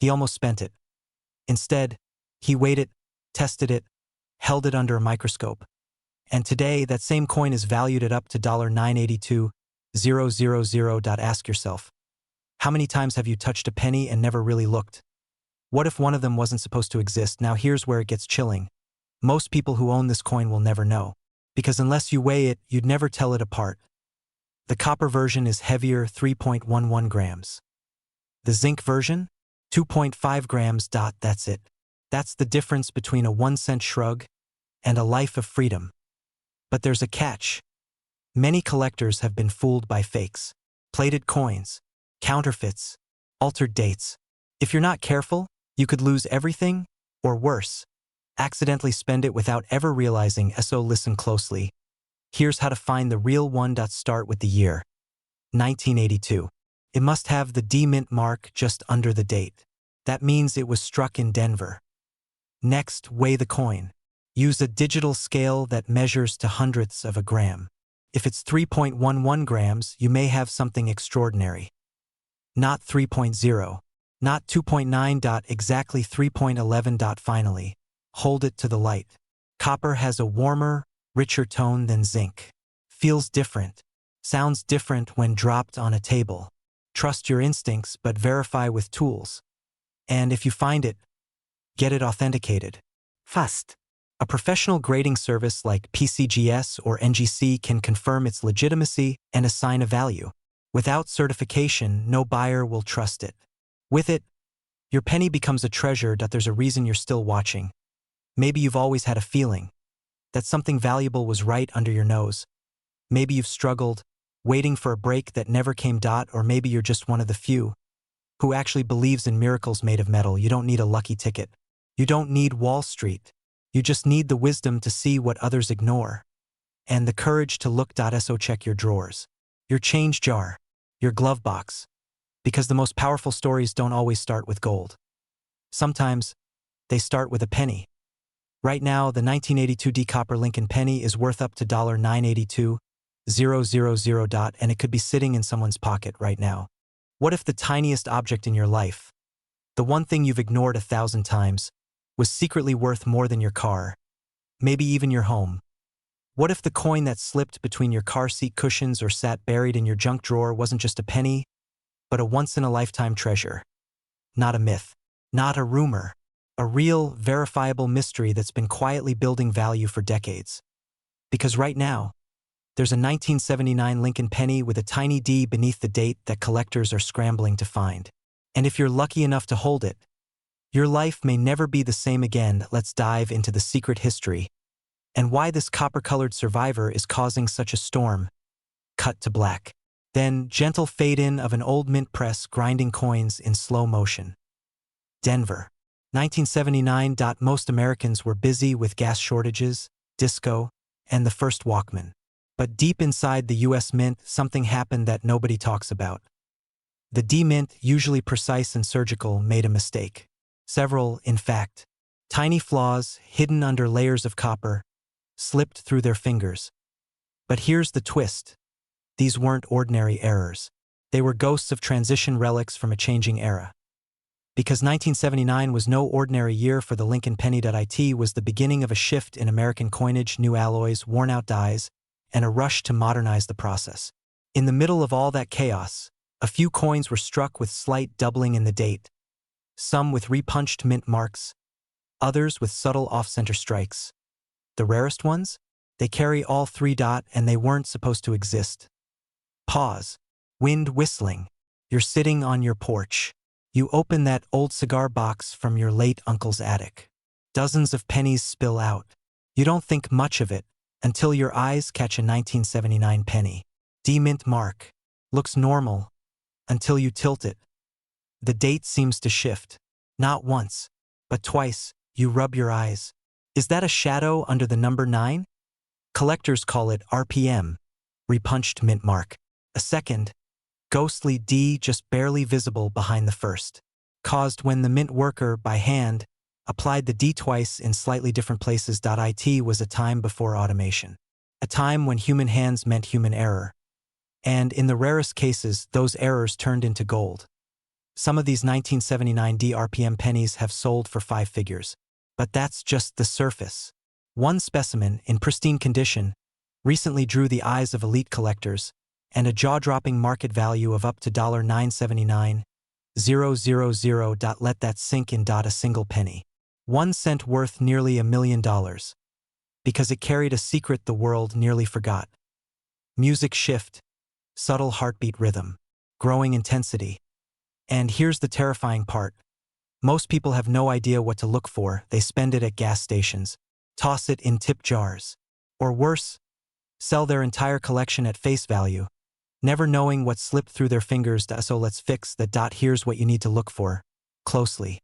he almost spent it. Instead, he weighed it, tested it, held it under a microscope. And today, that same coin is valued at up to $982,000. Ask yourself, how many times have you touched a penny and never really looked? What if one of them wasn't supposed to exist? Now here's where it gets chilling. Most people who own this coin will never know. Because unless you weigh it, you'd never tell it apart. The copper version is heavier, 3.11 grams. The zinc version? 2.5 grams. That's it. That's the difference between a 1-cent shrug and a life of freedom. But there's a catch. Many collectors have been fooled by fakes, plated coins, counterfeits, altered dates. If you're not careful, you could lose everything, or worse, accidentally spend it without ever realizing. So listen closely. Here's how to find the real one. Start with the year. 1982. It must have the D mint mark just under the date. That means it was struck in Denver. Next, weigh the coin. Use a digital scale that measures to hundredths of a gram. If it's 3.11 grams, you may have something extraordinary. Not 3.0. Not 2.9. Exactly 3.11. Finally, hold it to the light. Copper has a warmer, richer tone than zinc. Feels different. Sounds different when dropped on a table. Trust your instincts, but verify with tools. And if you find it, get it authenticated. Fast. A professional grading service like PCGS or NGC can confirm its legitimacy and assign a value. Without certification, no buyer will trust it. With it, your penny becomes a treasure. There's a reason you're still watching. Maybe you've always had a feeling that something valuable was right under your nose. Maybe you've struggled, waiting for a break that never came. Or maybe you're just one of the few who actually believes in miracles made of metal. You don't need a lucky ticket. You don't need Wall Street. You just need the wisdom to see what others ignore. And the courage to look. So check your drawers, your change jar, your glove box. Because the most powerful stories don't always start with gold. Sometimes, they start with a penny. Right now, the 1982 D copper Lincoln penny is worth up to $982,000, and it could be sitting in someone's pocket right now. What if the tiniest object in your life, the one thing you've ignored 1,000 times, was secretly worth more than your car, maybe even your home? What if the coin that slipped between your car seat cushions or sat buried in your junk drawer wasn't just a penny, but a once-in-a-lifetime treasure? Not a myth, not a rumor, a real, verifiable mystery that's been quietly building value for decades. Because right now, there's a 1979 Lincoln penny with a tiny D beneath the date that collectors are scrambling to find. And if you're lucky enough to hold it, your life may never be the same again. Let's dive into the secret history and why this copper-colored survivor is causing such a storm. Cut to black. Then, gentle fade-in of an old mint press grinding coins in slow motion. Denver, 1979. Most Americans were busy with gas shortages, disco, and the first Walkman. But deep inside the U.S. Mint, something happened that nobody talks about. The D Mint, usually precise and surgical, made a mistake. Several, in fact. Tiny flaws, hidden under layers of copper, slipped through their fingers. But here's the twist. These weren't ordinary errors. They were ghosts of transition, relics from a changing era. Because 1979 was no ordinary year for the Lincoln penny. It was the beginning of a shift in American coinage, new alloys, worn-out dies, and a rush to modernize the process. In the middle of all that chaos, A few coins were struck with slight doubling in the date, some with repunched mint marks, others with subtle off-center strikes. The rarest ones? They carry all three and they weren't supposed to exist. Pause. Wind whistling. You're sitting on your porch. You open that old cigar box from your late uncle's attic. Dozens of pennies spill out. You don't think much of it until your eyes catch a 1979 penny. D-mint mark. Looks normal until you tilt it. The date seems to shift. Not once, but twice. You rub your eyes. Is that a shadow under the number 9? Collectors call it RPM, repunched mint mark. A second, ghostly D just barely visible behind the first, caused when the mint worker, by hand, applied the D twice in slightly different places. It was a time before automation. A time when human hands meant human error. And in the rarest cases, those errors turned into gold. Some of these 1979 D RPM pennies have sold for 5 figures. But that's just the surface. One specimen, in pristine condition, recently drew the eyes of elite collectors, and a jaw-dropping market value of up to $979,000. Let that sink in. A single penny. 1 cent worth nearly $1 million. Because it carried a secret the world nearly forgot. Music shift, subtle heartbeat rhythm, growing intensity. And here's the terrifying part. Most people have no idea what to look for. They spend it at gas stations, toss it in tip jars, or worse, sell their entire collection at face value, never knowing what slipped through their fingers. So let's fix that. Here's what you need to look for closely.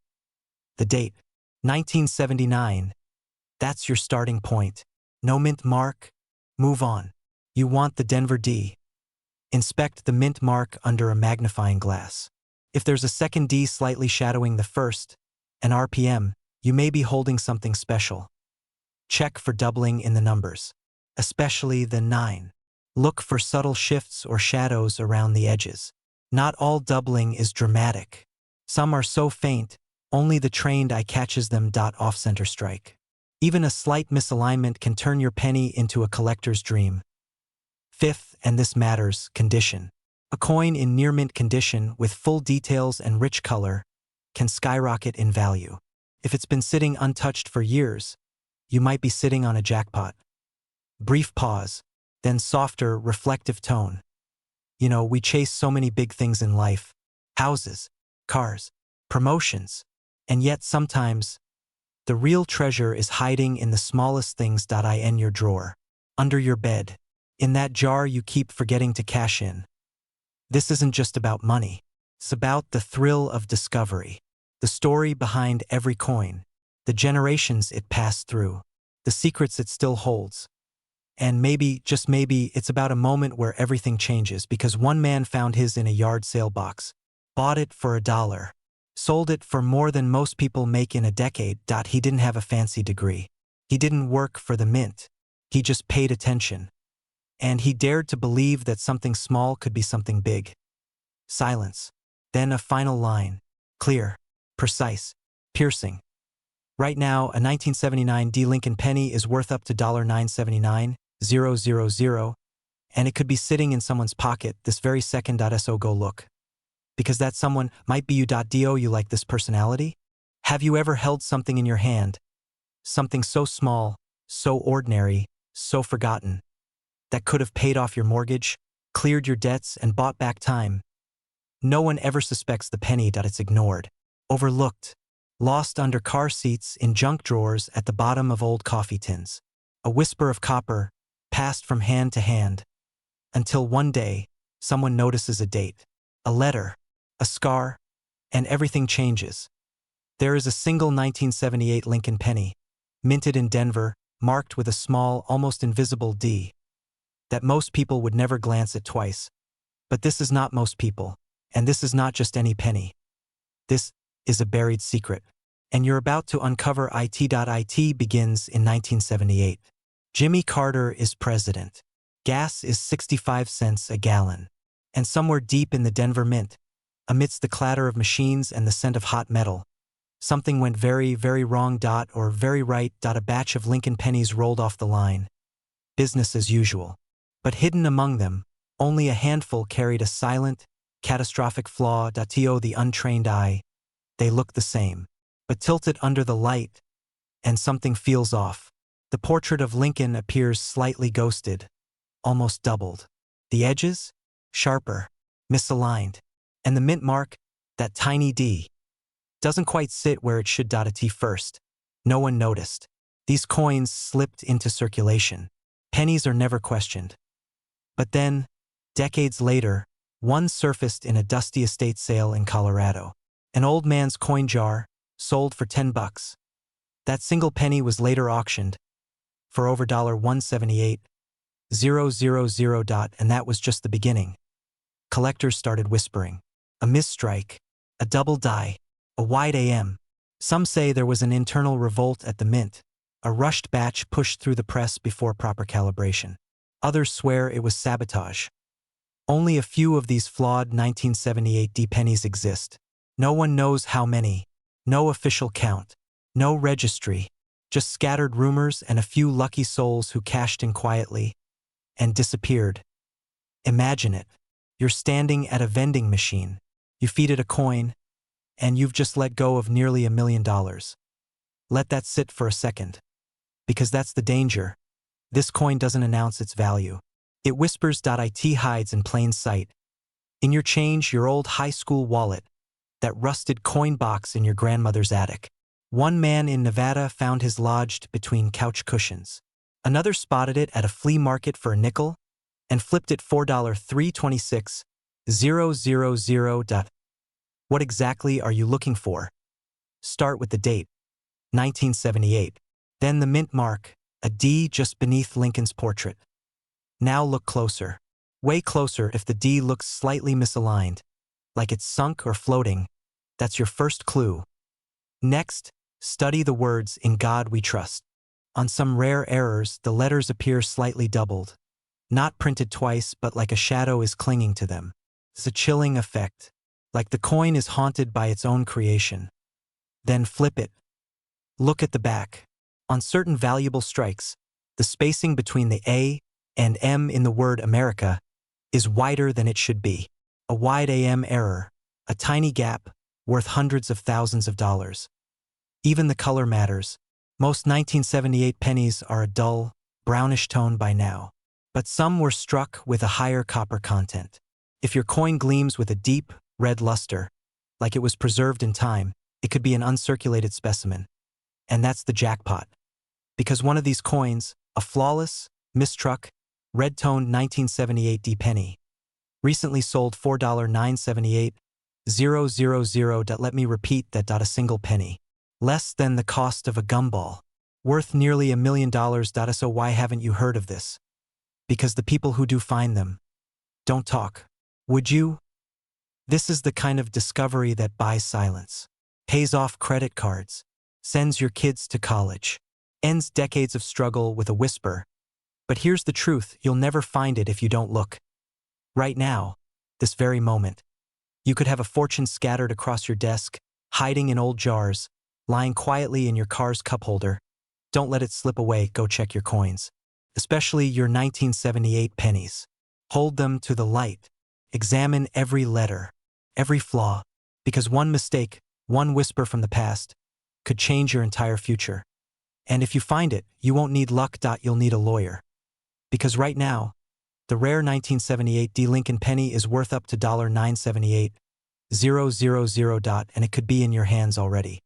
The date, 1979. That's your starting point. No mint mark? Move on. You want the Denver D. Inspect the mint mark under a magnifying glass. If there's a second D slightly shadowing the first, an RPM, you may be holding something special. Check for doubling in the numbers, especially the 9. Look for subtle shifts or shadows around the edges. Not all doubling is dramatic. Some are so faint, only the trained eye catches them. Off-center strike. Even a slight misalignment can turn your penny into a collector's dream. Fifth, and this matters, condition. A coin in near-mint condition with full details and rich color can skyrocket in value. If it's been sitting untouched for years, you might be sitting on a jackpot. Brief pause, then softer, reflective tone. You know, we chase so many big things in life. Houses, cars, promotions. And yet sometimes, the real treasure is hiding in the smallest things. In your drawer, under your bed, in that jar you keep forgetting to cash in. This isn't just about money. It's about the thrill of discovery, the story behind every coin, the generations it passed through, the secrets it still holds. And maybe, just maybe, it's about a moment where everything changes because one man found his in a yard sale box, bought it for $1, sold it for more than most people make in a decade. He didn't have a fancy degree. He didn't work for the mint. He just paid attention. And he dared to believe that something small could be something big. Silence. Then a final line. Clear, precise, piercing. Right now, a 1979 D Lincoln penny is worth up to $979,000, and it could be sitting in someone's pocket this very second. So go look. Because that someone might be you. Do you like this personality? Have you ever held something in your hand? Something so small, so ordinary, so forgotten, that could have paid off your mortgage, cleared your debts, and bought back time. No one ever suspects the penny. It's ignored, overlooked, lost under car seats, in junk drawers, at the bottom of old coffee tins. A whisper of copper, passed from hand to hand, until one day, someone notices a date, a letter, a scar, and everything changes. There is a single 1978 Lincoln penny, minted in Denver, marked with a small, almost invisible D, that most people would never glance at twice. But this is not most people, and this is not just any penny. This is a buried secret, and you're about to uncover it. It begins in 1978. Jimmy Carter is president. Gas is 65 cents a gallon. And somewhere deep in the Denver Mint, amidst the clatter of machines and the scent of hot metal, something went very, very wrong. Or very right. A batch of Lincoln pennies rolled off the line. Business as usual. But hidden among them, only a handful carried a silent, catastrophic flaw. To the untrained eye, they look the same. But tilt it under the light, and something feels off. The portrait of Lincoln appears slightly ghosted, almost doubled. The edges? Sharper, misaligned. And the mint mark, that tiny D, doesn't quite sit where it should. At first, no one noticed. These coins slipped into circulation. Pennies are never questioned. But then, decades later, one surfaced in a dusty estate sale in Colorado. An old man's coin jar, sold for $10. That single penny was later auctioned for over $178,000. And that was just the beginning. Collectors started whispering. A misstrike, a double die, a wide AM. Some say there was an internal revolt at the mint, a rushed batch pushed through the press before proper calibration. Others swear it was sabotage. Only a few of these flawed 1978 D pennies exist. No one knows how many. No official count. No registry. Just scattered rumors and a few lucky souls who cashed in quietly and disappeared. Imagine it. You're standing at a vending machine. You feed it a coin, and you've just let go of nearly $1 million. Let that sit for a second. Because that's the danger. This coin doesn't announce its value. It whispers. It hides in plain sight. In your change, your old high school wallet, that rusted coin box in your grandmother's attic. One man in Nevada found his lodged between couch cushions. Another spotted it at a flea market for a nickel and flipped it $4,326,000. What exactly are you looking for? Start with the date, 1978. Then the mint mark, a D just beneath Lincoln's portrait. Now look closer. Way closer. If the D looks slightly misaligned, like it's sunk or floating, that's your first clue. Next, study the words "In God We Trust." On some rare errors, the letters appear slightly doubled. Not printed twice, but like a shadow is clinging to them. It's a chilling effect, like the coin is haunted by its own creation. Then flip it. Look at the back. On certain valuable strikes, the spacing between the A and M in the word America is wider than it should be. A wide AM error, a tiny gap, worth hundreds of thousands of dollars. Even the color matters. Most 1978 pennies are a dull, brownish tone by now. But some were struck with a higher copper content. If your coin gleams with a deep, red luster, like it was preserved in time, it could be an uncirculated specimen. And that's the jackpot. Because one of these coins, a flawless, mistruck, red-toned 1978 D penny, recently sold $4,978,000. Let me repeat that. A single penny. Less than the cost of a gumball. Worth nearly $1 million. So why haven't you heard of this? Because the people who do find them don't talk. Would you? This is the kind of discovery that buys silence, pays off credit cards, sends your kids to college, ends decades of struggle with a whisper. But here's the truth, you'll never find it if you don't look. Right now, this very moment, you could have a fortune scattered across your desk, hiding in old jars, lying quietly in your car's cup holder. Don't let it slip away. Go check your coins. Especially your 1978 pennies. Hold them to the light. Examine every letter, every flaw, because one mistake, one whisper from the past, could change your entire future. And if you find it, you won't need luck. You'll need a lawyer. Because right now, the rare 1978 D Lincoln penny is worth up to $978,000, and it could be in your hands already.